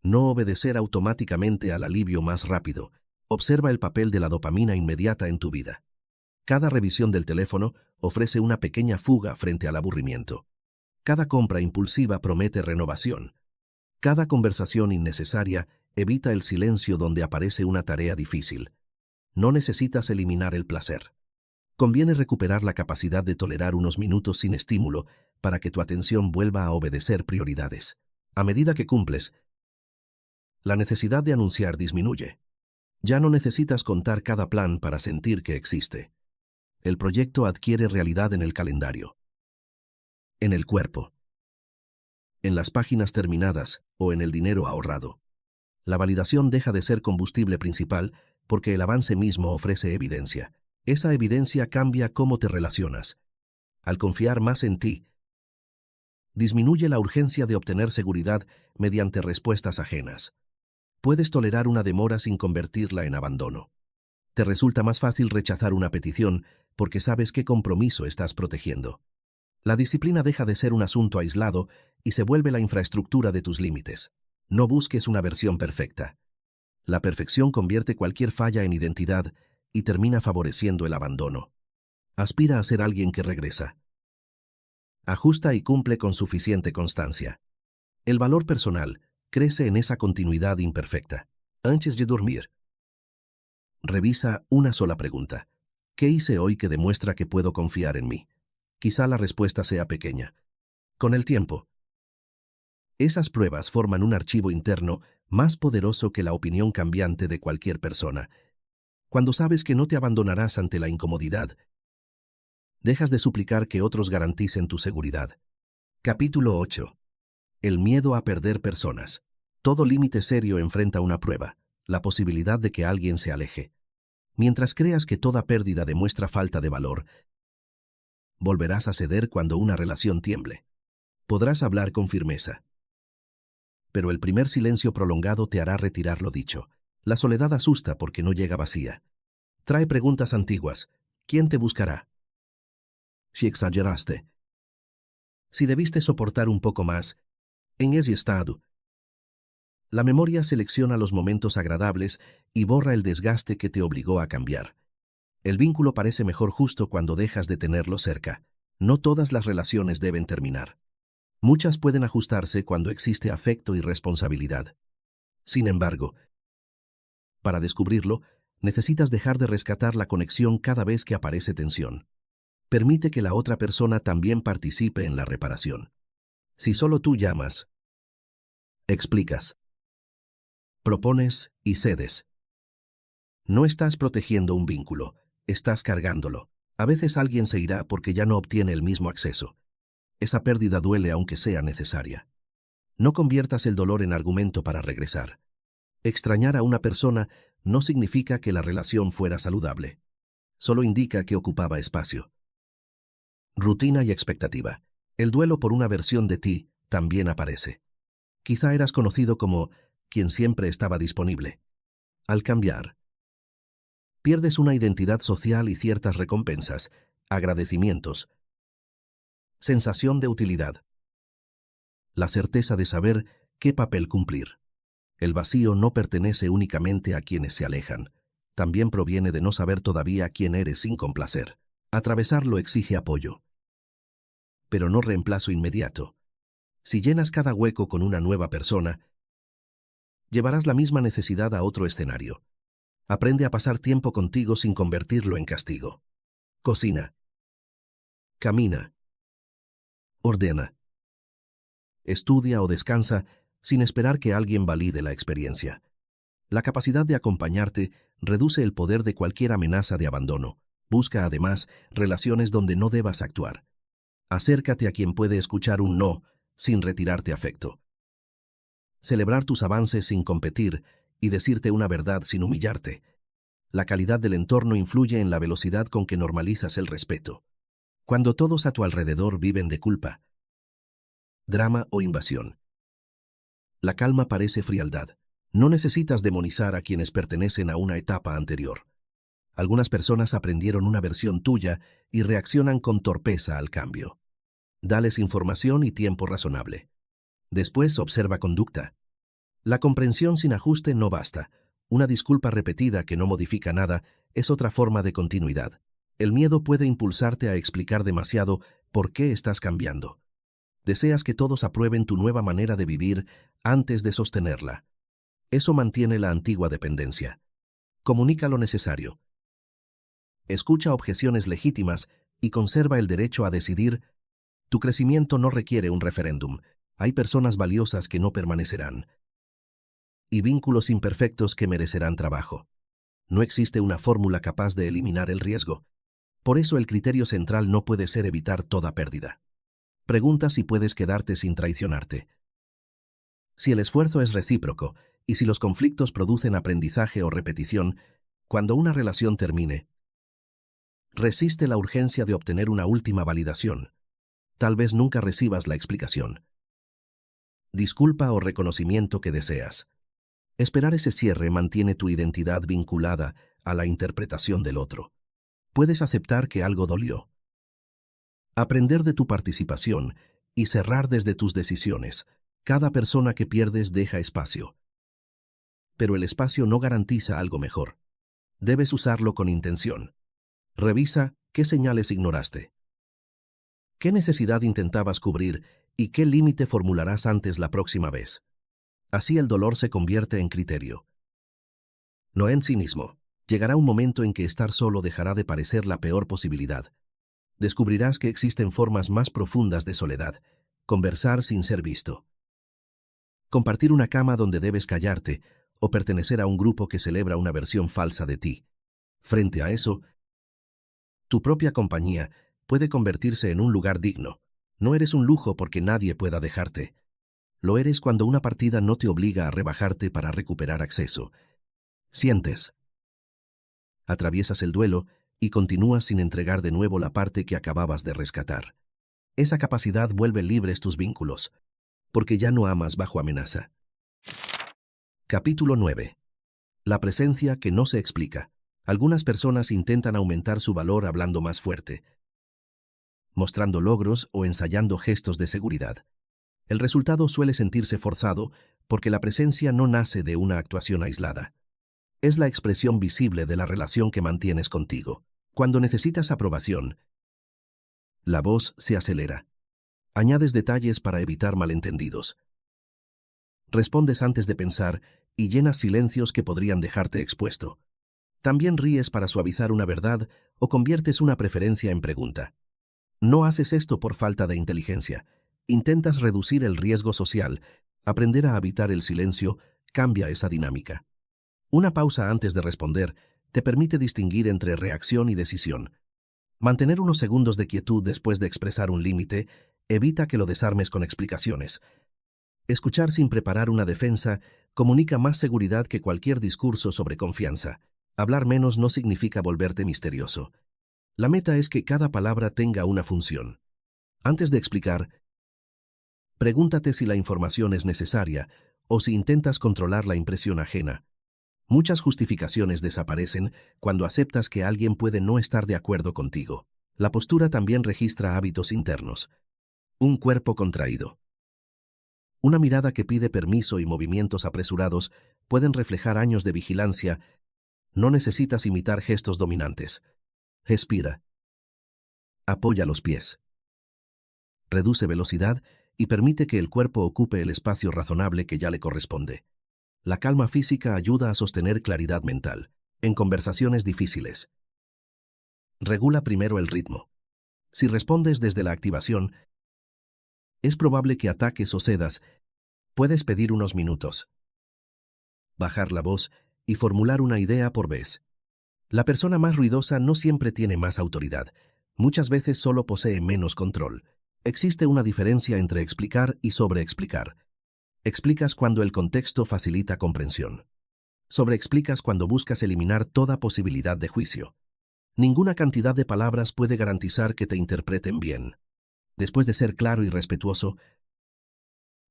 No obedecer automáticamente al alivio más rápido. Observa el papel de la dopamina inmediata en tu vida. Cada revisión del teléfono ofrece una pequeña fuga frente al aburrimiento. Cada compra impulsiva promete renovación. Cada conversación innecesaria evita el silencio donde aparece una tarea difícil. No necesitas eliminar el placer. Conviene recuperar la capacidad de tolerar unos minutos sin estímulo para que tu atención vuelva a obedecer prioridades. A medida que cumples, la necesidad de anunciar disminuye. Ya no necesitas contar cada plan para sentir que existe. El proyecto adquiere realidad en el calendario, en el cuerpo, en las páginas terminadas o en el dinero ahorrado. La validación deja de ser combustible principal porque el avance mismo ofrece evidencia. Esa evidencia cambia cómo te relacionas. Al confiar más en ti, disminuye la urgencia de obtener seguridad mediante respuestas ajenas. Puedes tolerar una demora sin convertirla en abandono. Te resulta más fácil rechazar una petición porque sabes qué compromiso estás protegiendo. La disciplina deja de ser un asunto aislado y se vuelve la infraestructura de tus límites. No busques una versión perfecta. La perfección convierte cualquier falla en identidad y termina favoreciendo el abandono. Aspira a ser alguien que regresa. Ajusta y cumple con suficiente constancia. El valor personal crece en esa continuidad imperfecta. Antes de dormir, revisa una sola pregunta. ¿Qué hice hoy que demuestra que puedo confiar en mí? Quizá la respuesta sea pequeña. Con el tiempo, esas pruebas forman un archivo interno más poderoso que la opinión cambiante de cualquier persona. Cuando sabes que no te abandonarás ante la incomodidad, dejas de suplicar que otros garanticen tu seguridad. Capítulo 8. El miedo a perder personas. Todo límite serio enfrenta una prueba, la posibilidad de que alguien se aleje. Mientras creas que toda pérdida demuestra falta de valor, volverás a ceder cuando una relación tiemble. Podrás hablar con firmeza, pero el primer silencio prolongado te hará retirar lo dicho. La soledad asusta porque no llega vacía. Trae preguntas antiguas. ¿Quién te buscará? Si exageraste. Si debiste soportar un poco más. En ese estado. La memoria selecciona los momentos agradables y borra el desgaste que te obligó a cambiar. El vínculo parece mejor justo cuando dejas de tenerlo cerca. No todas las relaciones deben terminar. Muchas pueden ajustarse cuando existe afecto y responsabilidad. Sin embargo, para descubrirlo, necesitas dejar de rescatar la conexión cada vez que aparece tensión. Permite que la otra persona también participe en la reparación. Si solo tú llamas, explicas, propones y cedes, no estás protegiendo un vínculo, estás cargándolo. A veces alguien se irá porque ya no obtiene el mismo acceso. Esa pérdida duele aunque sea necesaria. No conviertas el dolor en argumento para regresar. Extrañar a una persona no significa que la relación fuera saludable. Solo indica que ocupaba espacio. Rutina y expectativa. El duelo por una versión de ti también aparece. Quizá eras conocido como quien siempre estaba disponible. Al cambiar, pierdes una identidad social y ciertas recompensas, agradecimientos, sensación de utilidad, la certeza de saber qué papel cumplir. El vacío no pertenece únicamente a quienes se alejan, también proviene de no saber todavía quién eres sin complacer. Atravesarlo exige apoyo, pero no reemplazo inmediato. Si llenas cada hueco con una nueva persona, llevarás la misma necesidad a otro escenario. Aprende a pasar tiempo contigo sin convertirlo en castigo. Cocina. Camina. Ordena. Estudia o descansa sin esperar que alguien valide la experiencia. La capacidad de acompañarte reduce el poder de cualquier amenaza de abandono. Busca, además, relaciones donde no debas actuar. Acércate a quien puede escuchar un no sin retirarte afecto. Celebrar tus avances sin competir y decirte una verdad sin humillarte. La calidad del entorno influye en la velocidad con que normalizas el respeto. Cuando todos a tu alrededor viven de culpa, drama o invasión, la calma parece frialdad. No necesitas demonizar a quienes pertenecen a una etapa anterior. Algunas personas aprendieron una versión tuya y reaccionan con torpeza al cambio. Dales información y tiempo razonable. Después observa conducta. La comprensión sin ajuste no basta. Una disculpa repetida que no modifica nada es otra forma de continuidad. El miedo puede impulsarte a explicar demasiado por qué estás cambiando. Deseas que todos aprueben tu nueva manera de vivir antes de sostenerla. Eso mantiene la antigua dependencia. Comunica lo necesario. Escucha objeciones legítimas y conserva el derecho a decidir. Tu crecimiento no requiere un referéndum. Hay personas valiosas que no permanecerán. Y vínculos imperfectos que merecerán trabajo. No existe una fórmula capaz de eliminar el riesgo. Por eso el criterio central no puede ser evitar toda pérdida. Pregunta si puedes quedarte sin traicionarte. Si el esfuerzo es recíproco y si los conflictos producen aprendizaje o repetición, cuando una relación termine, resiste la urgencia de obtener una última validación. Tal vez nunca recibas la explicación, disculpa o reconocimiento que deseas. Esperar ese cierre mantiene tu identidad vinculada a la interpretación del otro. Puedes aceptar que algo dolió, aprender de tu participación y cerrar desde tus decisiones. Cada persona que pierdes deja espacio. Pero el espacio no garantiza algo mejor. Debes usarlo con intención. Revisa qué señales ignoraste, qué necesidad intentabas cubrir y qué límite formularás antes la próxima vez. Así el dolor se convierte en criterio, no en cinismo. Llegará un momento en que estar solo dejará de parecer la peor posibilidad. Descubrirás que existen formas más profundas de soledad. Conversar sin ser visto, compartir una cama donde debes callarte o pertenecer a un grupo que celebra una versión falsa de ti. Frente a eso, tu propia compañía puede convertirse en un lugar digno. No eres un lujo porque nadie pueda dejarte. Lo eres cuando una partida no te obliga a rebajarte para recuperar acceso. Sientes, atraviesas el duelo y continúas sin entregar de nuevo la parte que acababas de rescatar. Esa capacidad vuelve libres tus vínculos, porque ya no amas bajo amenaza. Capítulo 9. La presencia que no se explica. Algunas personas intentan aumentar su valor hablando más fuerte, mostrando logros o ensayando gestos de seguridad. El resultado suele sentirse forzado porque la presencia no nace de una actuación aislada. Es la expresión visible de la relación que mantienes contigo. Cuando necesitas aprobación, la voz se acelera. Añades detalles para evitar malentendidos. Respondes antes de pensar y llenas silencios que podrían dejarte expuesto. También ríes para suavizar una verdad o conviertes una preferencia en pregunta. No haces esto por falta de inteligencia. Intentas reducir el riesgo social. Aprender a habitar el silencio cambia esa dinámica. Una pausa antes de responder te permite distinguir entre reacción y decisión. Mantener unos segundos de quietud después de expresar un límite evita que lo desarmes con explicaciones. Escuchar sin preparar una defensa comunica más seguridad que cualquier discurso sobre confianza. Hablar menos no significa volverte misterioso. La meta es que cada palabra tenga una función. Antes de explicar, pregúntate si la información es necesaria o si intentas controlar la impresión ajena. Muchas justificaciones desaparecen cuando aceptas que alguien puede no estar de acuerdo contigo. La postura también registra hábitos internos. Un cuerpo contraído, una mirada que pide permiso y movimientos apresurados pueden reflejar años de vigilancia. No necesitas imitar gestos dominantes. Respira. Apoya los pies. Reduce velocidad y permite que el cuerpo ocupe el espacio razonable que ya le corresponde. La calma física ayuda a sostener claridad mental en conversaciones difíciles. Regula primero el ritmo. Si respondes desde la activación, es probable que ataques o cedas. Puedes pedir unos minutos, bajar la voz y formular una idea por vez. La persona más ruidosa no siempre tiene más autoridad. Muchas veces solo posee menos control. Existe una diferencia entre explicar y sobreexplicar. Explicas cuando el contexto facilita comprensión. Sobreexplicas cuando buscas eliminar toda posibilidad de juicio. Ninguna cantidad de palabras puede garantizar que te interpreten bien. Después de ser claro y respetuoso,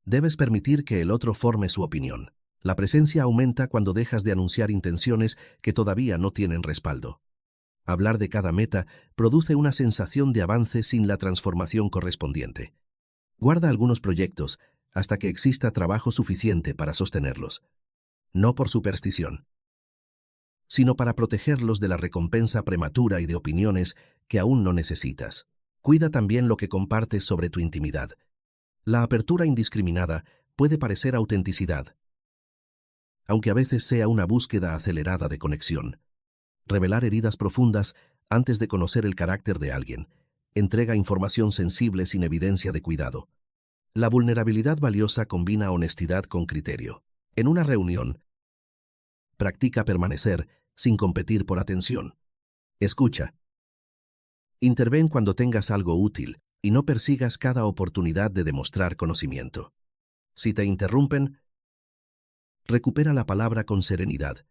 debes permitir que el otro forme su opinión. La presencia aumenta cuando dejas de anunciar intenciones que todavía no tienen respaldo. Hablar de cada meta produce una sensación de avance sin la transformación correspondiente. Guarda algunos proyectos hasta que exista trabajo suficiente para sostenerlos. No por superstición, sino para protegerlos de la recompensa prematura y de opiniones que aún no necesitas. Cuida también lo que compartes sobre tu intimidad. La apertura indiscriminada puede parecer autenticidad, aunque a veces sea una búsqueda acelerada de conexión. Revelar heridas profundas antes de conocer el carácter de alguien entrega información sensible sin evidencia de cuidado. La vulnerabilidad valiosa combina honestidad con criterio. En una reunión, practica permanecer sin competir por atención. Escucha. Interven cuando tengas algo útil y no persigas cada oportunidad de demostrar conocimiento. Si te interrumpen, recupera la palabra con serenidad.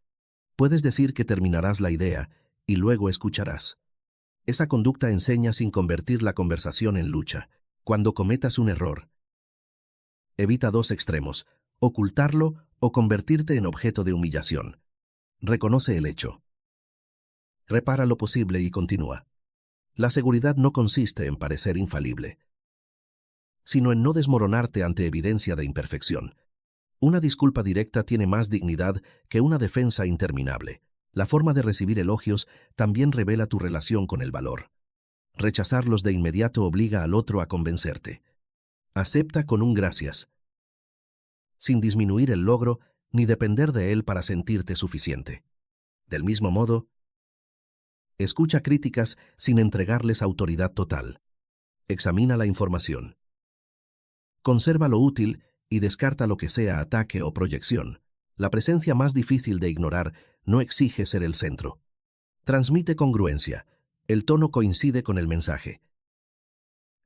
Puedes decir que terminarás la idea y luego escucharás. Esa conducta enseña sin convertir la conversación en lucha. Cuando cometas un error, evita dos extremos, ocultarlo o convertirte en objeto de humillación. Reconoce el hecho. Repara lo posible y continúa. La seguridad no consiste en parecer infalible, sino en no desmoronarte ante evidencia de imperfección. Una disculpa directa tiene más dignidad que una defensa interminable. La forma de recibir elogios también revela tu relación con el valor. Rechazarlos de inmediato obliga al otro a convencerte. Acepta con un gracias, sin disminuir el logro ni depender de él para sentirte suficiente. Del mismo modo, escucha críticas sin entregarles autoridad total. Examina la información. Conserva lo útil y descarta lo que sea ataque o proyección. La presencia más difícil de ignorar no exige ser el centro. Transmite congruencia. El tono coincide con el mensaje.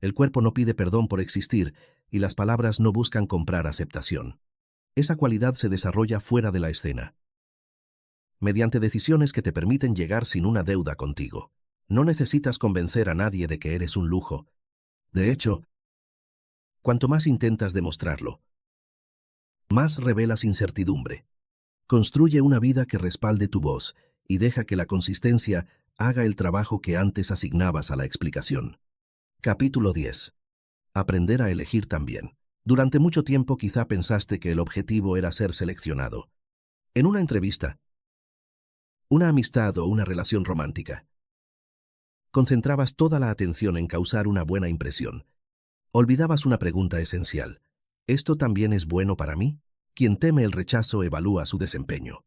El cuerpo no pide perdón por existir y las palabras no buscan comprar aceptación. Esa cualidad se desarrolla fuera de la escena, mediante decisiones que te permiten llegar sin una deuda contigo. No necesitas convencer a nadie de que eres un lujo. De hecho, cuanto más intentas demostrarlo, más revelas incertidumbre. Construye una vida que respalde tu voz y deja que la consistencia haga el trabajo que antes asignabas a la explicación. Capítulo 10. Aprender a elegir también. Durante mucho tiempo quizá pensaste que el objetivo era ser seleccionado. En una entrevista, una amistad o una relación romántica. Concentrabas toda la atención en causar una buena impresión. Olvidabas una pregunta esencial. ¿Esto también es bueno para mí? Quien teme el rechazo evalúa su desempeño,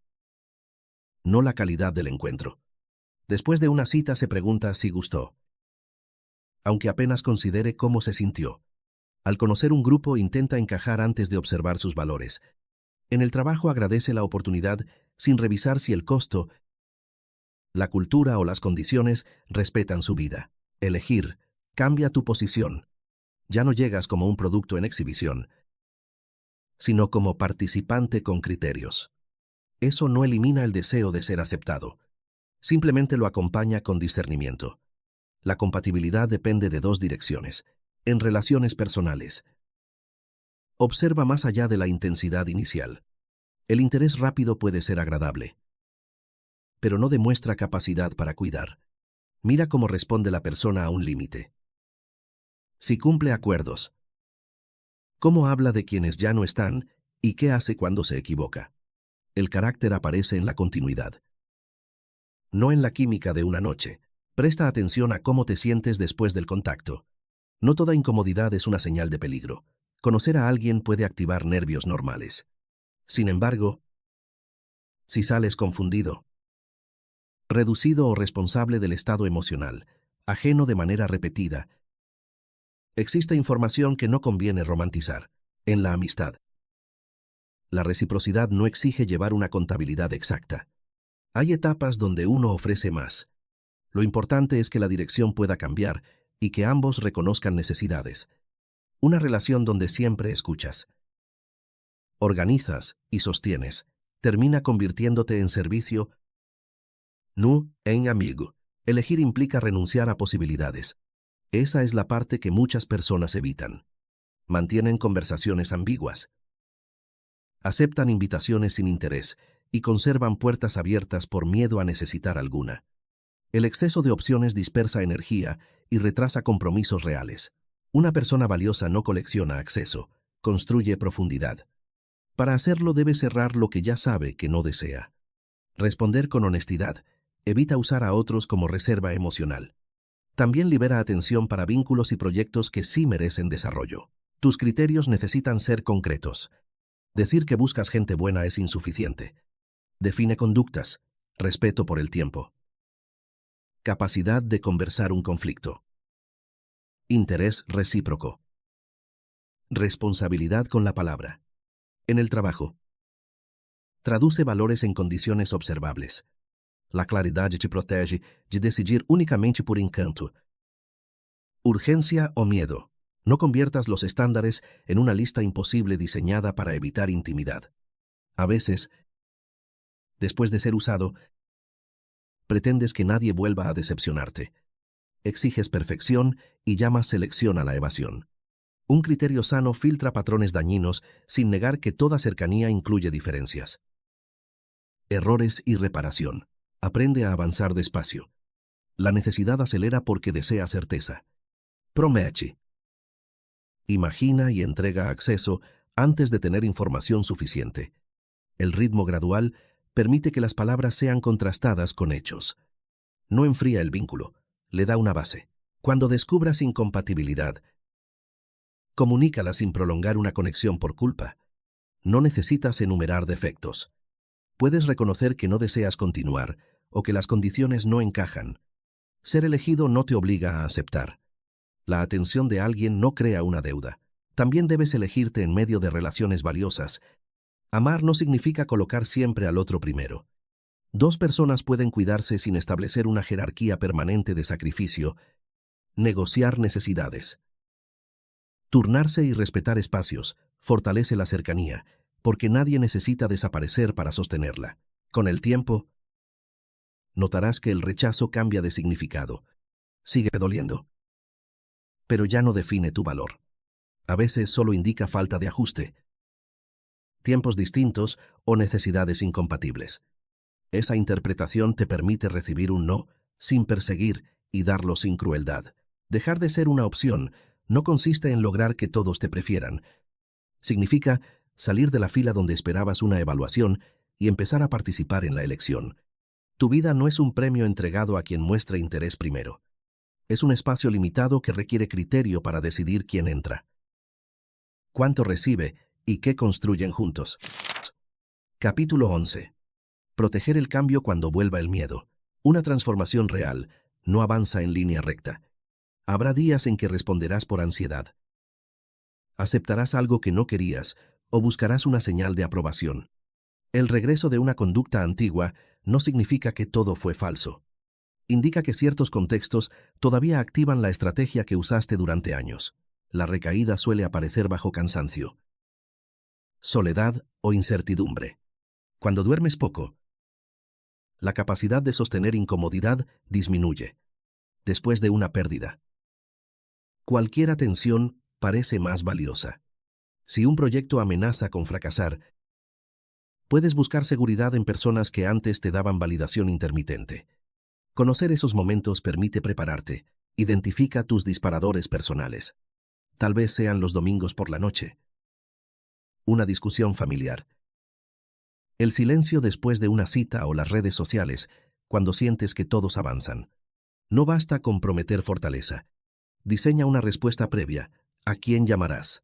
no la calidad del encuentro. Después de una cita se pregunta si gustó, aunque apenas considere cómo se sintió. Al conocer un grupo intenta encajar antes de observar sus valores. En el trabajo agradece la oportunidad sin revisar si el costo, la cultura o las condiciones respetan su vida. Elegir cambia tu posición. Ya no llegas como un producto en exhibición, sino como participante con criterios. Eso no elimina el deseo de ser aceptado. Simplemente lo acompaña con discernimiento. La compatibilidad depende de dos direcciones. En relaciones personales, observa más allá de la intensidad inicial. El interés rápido puede ser agradable, pero no demuestra capacidad para cuidar. Mira cómo responde la persona a un límite. Si cumple acuerdos, cómo habla de quienes ya no están y qué hace cuando se equivoca. El carácter aparece en la continuidad, no en la química de una noche. Presta atención a cómo te sientes después del contacto. No toda incomodidad es una señal de peligro. Conocer a alguien puede activar nervios normales. Sin embargo, si sales confundido, reducido o responsable del estado emocional, ajeno de manera repetida, existe información que no conviene romantizar. En la amistad, la reciprocidad no exige llevar una contabilidad exacta. Hay etapas donde uno ofrece más. Lo importante es que la dirección pueda cambiar y que ambos reconozcan necesidades. Una relación donde siempre escuchas, organizas y sostienes, termina convirtiéndote en servicio, no en amigo. Elegir implica renunciar a posibilidades. Esa es la parte que muchas personas evitan. Mantienen conversaciones ambiguas, aceptan invitaciones sin interés y conservan puertas abiertas por miedo a necesitar alguna. El exceso de opciones dispersa energía y retrasa compromisos reales. Una persona valiosa no colecciona acceso, construye profundidad. Para hacerlo debe cerrar lo que ya sabe que no desea. Responder con honestidad. Evita usar a otros como reserva emocional. También libera atención para vínculos y proyectos que sí merecen desarrollo. Tus criterios necesitan ser concretos. Decir que buscas gente buena es insuficiente. Define conductas. Respeto por el tiempo. Capacidad de conversar un conflicto. Interés recíproco. Responsabilidad con la palabra. En el trabajo, traduce valores en condiciones observables. La claridad te protege de decidir únicamente por encanto. Urgencia o miedo. No conviertas los estándares en una lista imposible diseñada para evitar intimidad. A veces, después de ser usado, pretendes que nadie vuelva a decepcionarte. Exiges perfección y llamas selección a la evasión. Un criterio sano filtra patrones dañinos sin negar que toda cercanía incluye diferencias. Errores y reparación. Aprende a avanzar despacio. La necesidad acelera porque desea certeza. Promete. Imagina y entrega acceso antes de tener información suficiente. El ritmo gradual permite que las palabras sean contrastadas con hechos. No enfría el vínculo, le da una base. Cuando descubras incompatibilidad, comunícala sin prolongar una conexión por culpa. No necesitas enumerar defectos. Puedes reconocer que no deseas continuar o que las condiciones no encajan. Ser elegido no te obliga a aceptar. La atención de alguien no crea una deuda. También debes elegirte en medio de relaciones valiosas. Amar no significa colocar siempre al otro primero. Dos personas pueden cuidarse sin establecer una jerarquía permanente de sacrificio. Negociar necesidades. Turnarse y respetar espacios fortalece la cercanía, porque nadie necesita desaparecer para sostenerla. Con el tiempo, notarás que el rechazo cambia de significado. Sigue doliendo, pero ya no define tu valor. A veces solo indica falta de ajuste, tiempos distintos o necesidades incompatibles. Esa interpretación te permite recibir un no sin perseguir y darlo sin crueldad. Dejar de ser una opción no consiste en lograr que todos te prefieran. Significa salir de la fila donde esperabas una evaluación y empezar a participar en la elección. Tu vida no es un premio entregado a quien muestre interés primero. Es un espacio limitado que requiere criterio para decidir quién entra, cuánto recibe y qué construyen juntos. Capítulo 11. Proteger el cambio cuando vuelva el miedo. Una transformación real no avanza en línea recta. Habrá días en que responderás por ansiedad. Aceptarás algo que no querías o buscarás una señal de aprobación. El regreso de una conducta antigua no significa que todo fue falso. Indica que ciertos contextos todavía activan la estrategia que usaste durante años. La recaída suele aparecer bajo cansancio, soledad o incertidumbre. Cuando duermes poco, la capacidad de sostener incomodidad disminuye. Después de una pérdida, cualquier atención parece más valiosa. Si un proyecto amenaza con fracasar, puedes buscar seguridad en personas que antes te daban validación intermitente. Conocer esos momentos permite prepararte. Identifica tus disparadores personales. Tal vez sean los domingos por la noche. Una discusión familiar. El silencio después de una cita o las redes sociales, cuando sientes que todos avanzan. No basta con prometer fortaleza. Diseña una respuesta previa. ¿A quién llamarás?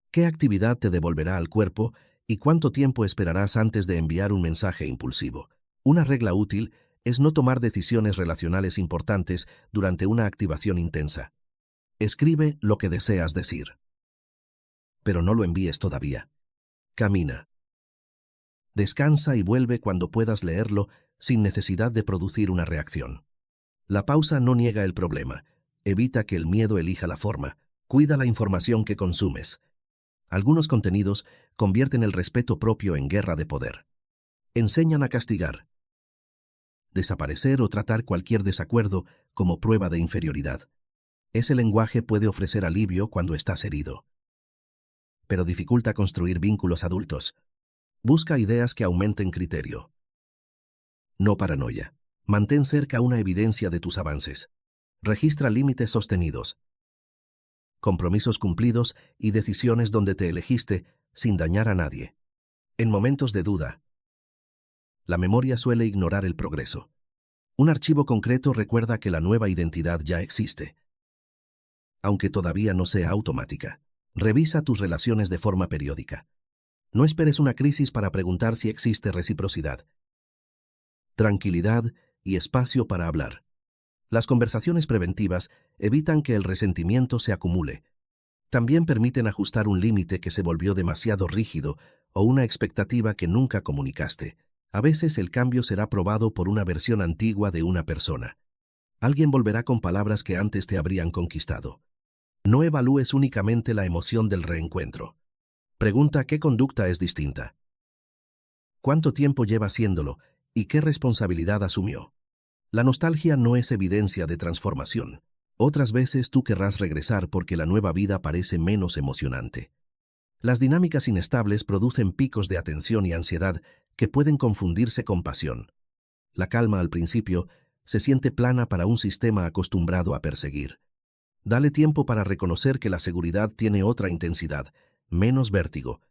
¿Qué actividad te devolverá al cuerpo y cuánto tiempo esperarás antes de enviar un mensaje impulsivo? Una regla útil es no tomar decisiones relacionales importantes durante una activación intensa. Escribe lo que deseas decir, pero no lo envíes todavía. Camina. Descansa y vuelve cuando puedas leerlo sin necesidad de producir una reacción. La pausa no niega el problema. Evita que el miedo elija la forma. Cuida la información que consumes. Algunos contenidos convierten el respeto propio en guerra de poder. Enseñan a castigar, desaparecer o tratar cualquier desacuerdo como prueba de inferioridad. Ese lenguaje puede ofrecer alivio cuando estás herido, pero dificulta construir vínculos adultos. Busca ideas que aumenten criterio. No paranoia. Mantén cerca una evidencia de tus avances. Registra límites sostenidos, compromisos cumplidos y decisiones donde te elegiste sin dañar a nadie. En momentos de duda, la memoria suele ignorar el progreso. Un archivo concreto recuerda que la nueva identidad ya existe, aunque todavía no sea automática. Revisa tus relaciones de forma periódica. No esperes una crisis para preguntar si existe reciprocidad. Tranquilidad y espacio para hablar. Las conversaciones preventivas evitan que el resentimiento se acumule. También permiten ajustar un límite que se volvió demasiado rígido o una expectativa que nunca comunicaste. A veces el cambio será probado por una versión antigua de una persona. Alguien volverá con palabras que antes te habrían conquistado. No evalúes únicamente la emoción del reencuentro. Pregunta qué conducta es distinta. ¿Cuánto tiempo lleva haciéndolo y qué responsabilidad asumió? La nostalgia no es evidencia de transformación. Otras veces tú querrás regresar porque la nueva vida parece menos emocionante. Las dinámicas inestables producen picos de atención y ansiedad que pueden confundirse con pasión. La calma al principio se siente plana para un sistema acostumbrado a perseguir. Dale tiempo para reconocer que la seguridad tiene otra intensidad, menos vértigo,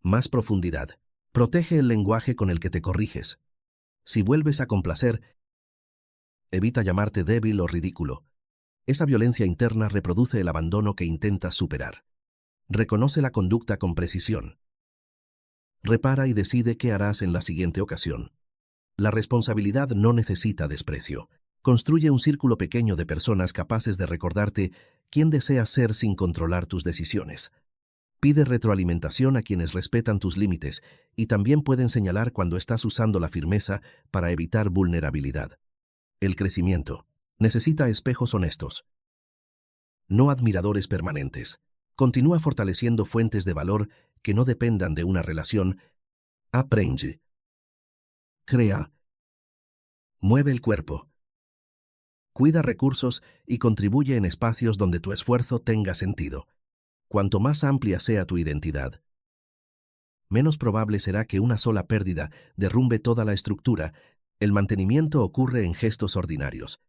más profundidad. Protege el lenguaje con el que te corriges. Si vuelves a complacer, evita llamarte débil o ridículo. Esa violencia interna reproduce el abandono que intentas superar. Reconoce la conducta con precisión. Repara y decide qué harás en la siguiente ocasión. La responsabilidad no necesita desprecio. Construye un círculo pequeño de personas capaces de recordarte quién deseas ser sin controlar tus decisiones. Pide retroalimentación a quienes respetan tus límites y también pueden señalar cuando estás usando la firmeza para evitar vulnerabilidad. El crecimiento necesita espejos honestos, no admiradores permanentes. Continúa fortaleciendo fuentes de valor que no dependan de una relación. Aprende. Crea. Mueve el cuerpo. Cuida recursos y contribuye en espacios donde tu esfuerzo tenga sentido. Cuanto más amplia sea tu identidad, menos probable será que una sola pérdida derrumbe toda la estructura. El mantenimiento ocurre en gestos ordinarios.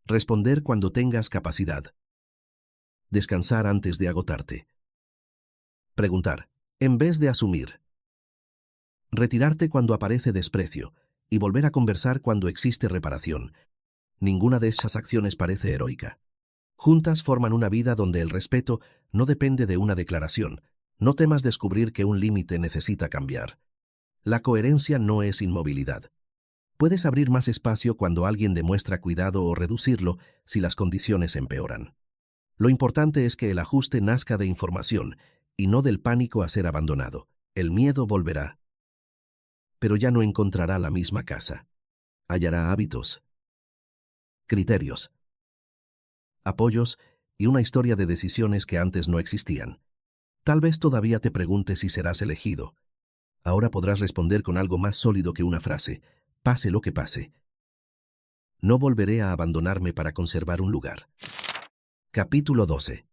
Responder cuando tengas capacidad. Descansar antes de agotarte. Preguntar, en vez de asumir. Retirarte cuando aparece desprecio y volver a conversar cuando existe reparación. Ninguna de esas acciones parece heroica. Juntas forman una vida donde el respeto no depende de una declaración. No temas descubrir que un límite necesita cambiar. La coherencia no es inmovilidad. Puedes abrir más espacio cuando alguien demuestra cuidado o reducirlo si las condiciones empeoran. Lo importante es que el ajuste nazca de información y no del pánico a ser abandonado. El miedo volverá, pero ya no encontrará la misma casa. Hallará hábitos, criterios, apoyos y una historia de decisiones que antes no existían. Tal vez todavía te preguntes si serás elegido. Ahora podrás responder con algo más sólido que una frase. Pase lo que pase. No volveré a abandonarme para conservar un lugar. Capítulo 12.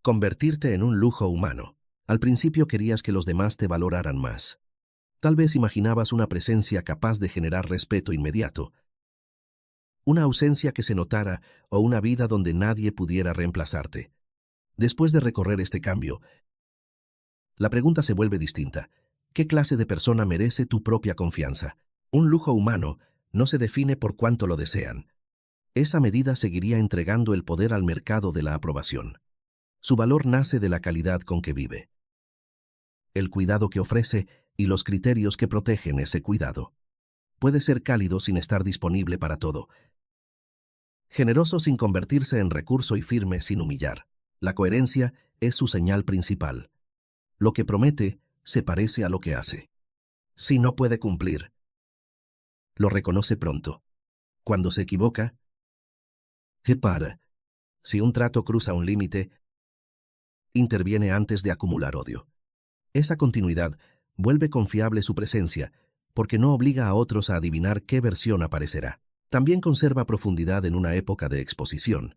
Convertirte en un lujo humano. Al principio querías que los demás te valoraran más. Tal vez imaginabas una presencia capaz de generar respeto inmediato, una ausencia que se notara o una vida donde nadie pudiera reemplazarte. Después de recorrer este cambio, la pregunta se vuelve distinta. ¿Qué clase de persona merece tu propia confianza? Un lujo humano no se define por cuánto lo desean. Esa medida seguiría entregando el poder al mercado de la aprobación. Su valor nace de la calidad con que vive, el cuidado que ofrece y los criterios que protegen ese cuidado. Puede ser cálido sin estar disponible para todo, generoso sin convertirse en recurso y firme sin humillar. La coherencia es su señal principal. Lo que promete se parece a lo que hace. Si no puede cumplir, lo reconoce pronto. Cuando se equivoca, repara. Si un trato cruza un límite, interviene antes de acumular odio. Esa continuidad vuelve confiable su presencia, porque no obliga a otros a adivinar qué versión aparecerá. También conserva profundidad en una época de exposición.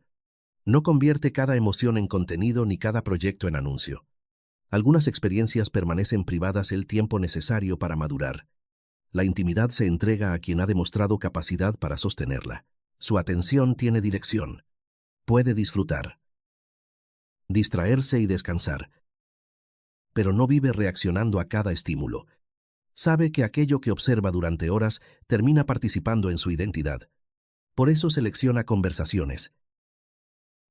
No convierte cada emoción en contenido ni cada proyecto en anuncio. Algunas experiencias permanecen privadas el tiempo necesario para madurar. La intimidad se entrega a quien ha demostrado capacidad para sostenerla. Su atención tiene dirección. Puede disfrutar, distraerse y descansar, pero no vive reaccionando a cada estímulo. Sabe que aquello que observa durante horas termina participando en su identidad. Por eso selecciona conversaciones,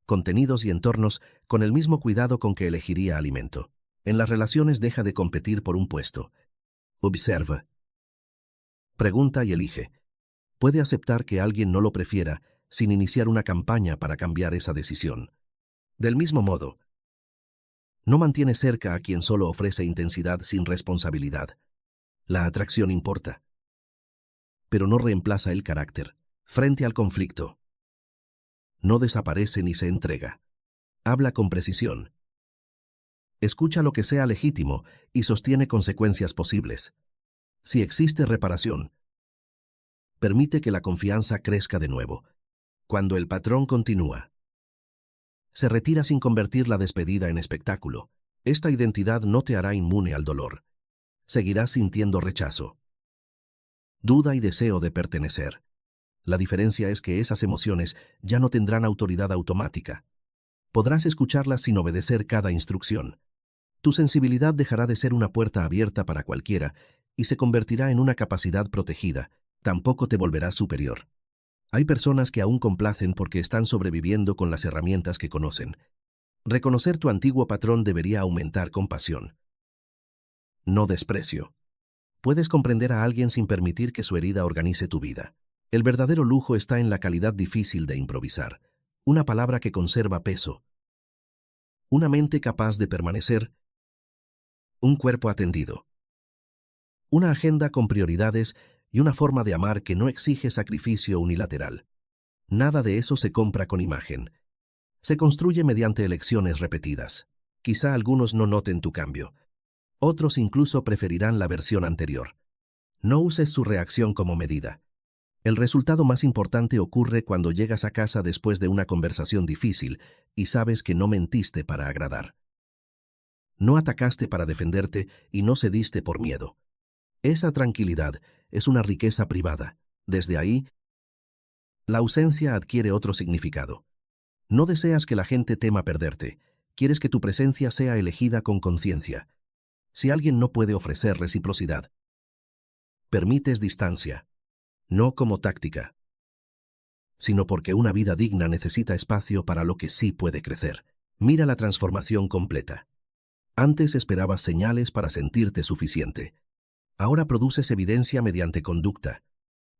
contenidos y entornos con el mismo cuidado con que elegiría alimento. En las relaciones deja de competir por un puesto. Observa, pregunta y elige. Puede aceptar que alguien no lo prefiera sin iniciar una campaña para cambiar esa decisión. Del mismo modo, no mantiene cerca a quien solo ofrece intensidad sin responsabilidad. La atracción importa, pero no reemplaza el carácter. Frente al conflicto, no desaparece ni se entrega. Habla con precisión. Escucha lo que sea legítimo y sostiene consecuencias posibles. Si existe reparación, permite que la confianza crezca de nuevo. Cuando el patrón continúa, se retira sin convertir la despedida en espectáculo. Esta identidad no te hará inmune al dolor. Seguirás sintiendo rechazo, duda y deseo de pertenecer. La diferencia es que esas emociones ya no tendrán autoridad automática. Podrás escucharlas sin obedecer cada instrucción. Tu sensibilidad dejará de ser una puerta abierta para cualquiera y se convertirá en una capacidad protegida. Tampoco te volverás superior. Hay personas que aún complacen porque están sobreviviendo con las herramientas que conocen. Reconocer tu antiguo patrón debería aumentar compasión, no desprecio. Puedes comprender a alguien sin permitir que su herida organice tu vida. El verdadero lujo está en la calidad difícil de improvisar. Una palabra que conserva peso. Una mente capaz de permanecer. Un cuerpo atendido. Una agenda con prioridades y una forma de amar que no exige sacrificio unilateral. Nada de eso se compra con imagen. Se construye mediante elecciones repetidas. Quizá algunos no noten tu cambio. Otros incluso preferirán la versión anterior. No uses su reacción como medida. El resultado más importante ocurre cuando llegas a casa después de una conversación difícil y sabes que no mentiste para agradar. No atacaste para defenderte y no cediste por miedo. Esa tranquilidad es una riqueza privada. Desde ahí, la ausencia adquiere otro significado. No deseas que la gente tema perderte. Quieres que tu presencia sea elegida con conciencia. Si alguien no puede ofrecer reciprocidad, permites distancia. No como táctica, sino porque una vida digna necesita espacio para lo que sí puede crecer. Mira la transformación completa. Antes esperabas señales para sentirte suficiente. Ahora produces evidencia mediante conducta.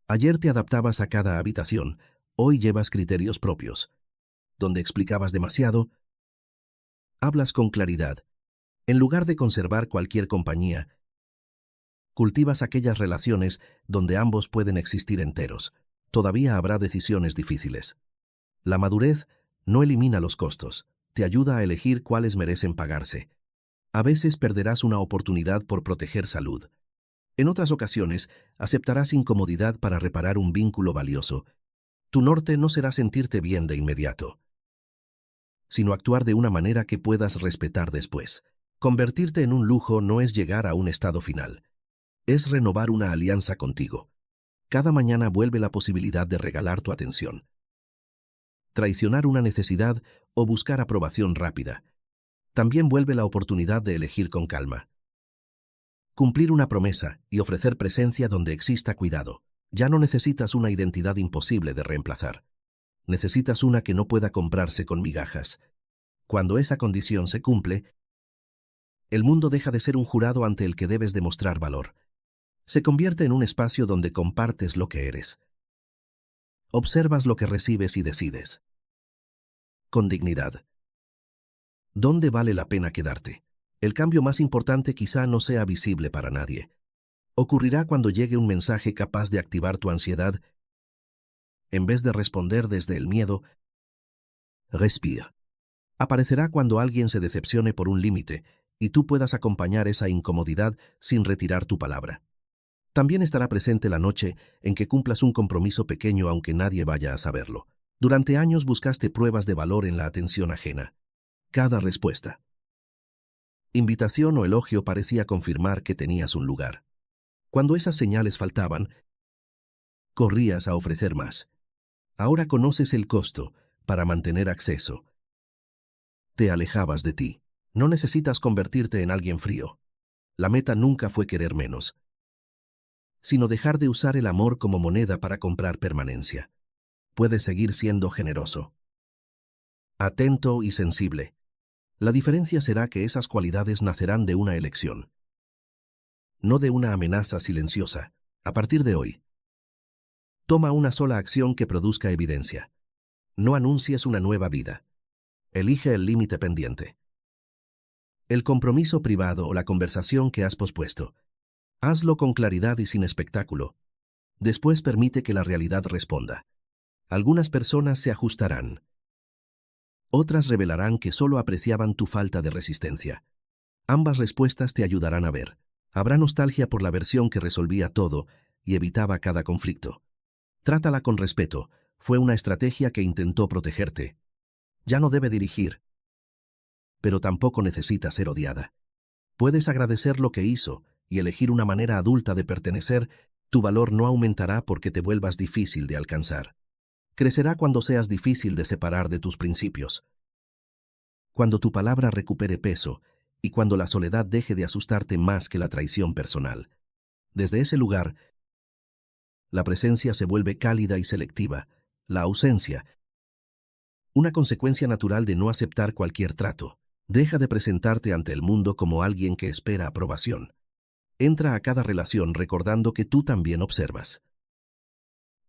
Ayer te adaptabas a cada habitación, hoy llevas criterios propios. Donde explicabas demasiado, hablas con claridad. En lugar de conservar cualquier compañía, cultivas aquellas relaciones donde ambos pueden existir enteros. Todavía habrá decisiones difíciles. La madurez no elimina los costos, te ayuda a elegir cuáles merecen pagarse. A veces perderás una oportunidad por proteger salud. En otras ocasiones, aceptarás incomodidad para reparar un vínculo valioso. Tu norte no será sentirte bien de inmediato, sino actuar de una manera que puedas respetar después. Convertirte en un lujo no es llegar a un estado final. Es renovar una alianza contigo. Cada mañana vuelve la posibilidad de regalar tu atención. Traicionar una necesidad o buscar aprobación rápida. También vuelve la oportunidad de elegir con calma. Cumplir una promesa y ofrecer presencia donde exista cuidado. Ya no necesitas una identidad imposible de reemplazar. Necesitas una que no pueda comprarse con migajas. Cuando esa condición se cumple, el mundo deja de ser un jurado ante el que debes demostrar valor. Se convierte en un espacio donde compartes lo que eres. Observas lo que recibes y decides. Con dignidad. ¿Dónde vale la pena quedarte? El cambio más importante quizá no sea visible para nadie. Ocurrirá cuando llegue un mensaje capaz de activar tu ansiedad. En vez de responder desde el miedo, respira. Aparecerá cuando alguien se decepcione por un límite y tú puedas acompañar esa incomodidad sin retirar tu palabra. También estará presente la noche en que cumplas un compromiso pequeño aunque nadie vaya a saberlo. Durante años buscaste pruebas de valor en la atención ajena. Cada respuesta, invitación o elogio parecía confirmar que tenías un lugar. Cuando esas señales faltaban, corrías a ofrecer más. Ahora conoces el costo para mantener acceso. Te alejabas de ti. No necesitas convertirte en alguien frío. La meta nunca fue querer menos, sino dejar de usar el amor como moneda para comprar permanencia. Puedes seguir siendo generoso, atento y sensible. La diferencia será que esas cualidades nacerán de una elección, no de una amenaza silenciosa. A partir de hoy, toma una sola acción que produzca evidencia. No anuncies una nueva vida. Elige el límite pendiente, el compromiso privado o la conversación que has pospuesto. Hazlo con claridad y sin espectáculo. Después permite que la realidad responda. Algunas personas se ajustarán. Otras revelarán que solo apreciaban tu falta de resistencia. Ambas respuestas te ayudarán a ver. Habrá nostalgia por la versión que resolvía todo y evitaba cada conflicto. Trátala con respeto. Fue una estrategia que intentó protegerte. Ya no debe dirigir. Pero tampoco necesita ser odiada. Puedes agradecer lo que hizo y elegir una manera adulta de pertenecer. Tu valor no aumentará porque te vuelvas difícil de alcanzar. Crecerá cuando seas difícil de separar de tus principios. Cuando tu palabra recupere peso y cuando la soledad deje de asustarte más que la traición personal. Desde ese lugar, la presencia se vuelve cálida y selectiva. La ausencia, una consecuencia natural de no aceptar cualquier trato. Deja de presentarte ante el mundo como alguien que espera aprobación. Entra a cada relación recordando que tú también observas.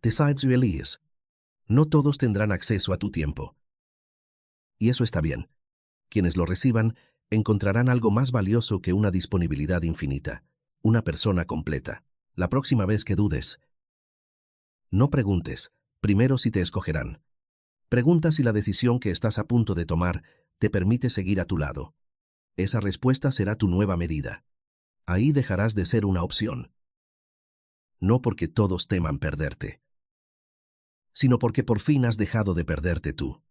Decides release. No todos tendrán acceso a tu tiempo. Y eso está bien. Quienes lo reciban encontrarán algo más valioso que una disponibilidad infinita, una persona completa. La próxima vez que dudes, no preguntes, primero si te escogerán. Pregunta si la decisión que estás a punto de tomar te permite seguir a tu lado. Esa respuesta será tu nueva medida. Ahí dejarás de ser una opción. No porque todos teman perderte, sino porque por fin has dejado de perderte tú.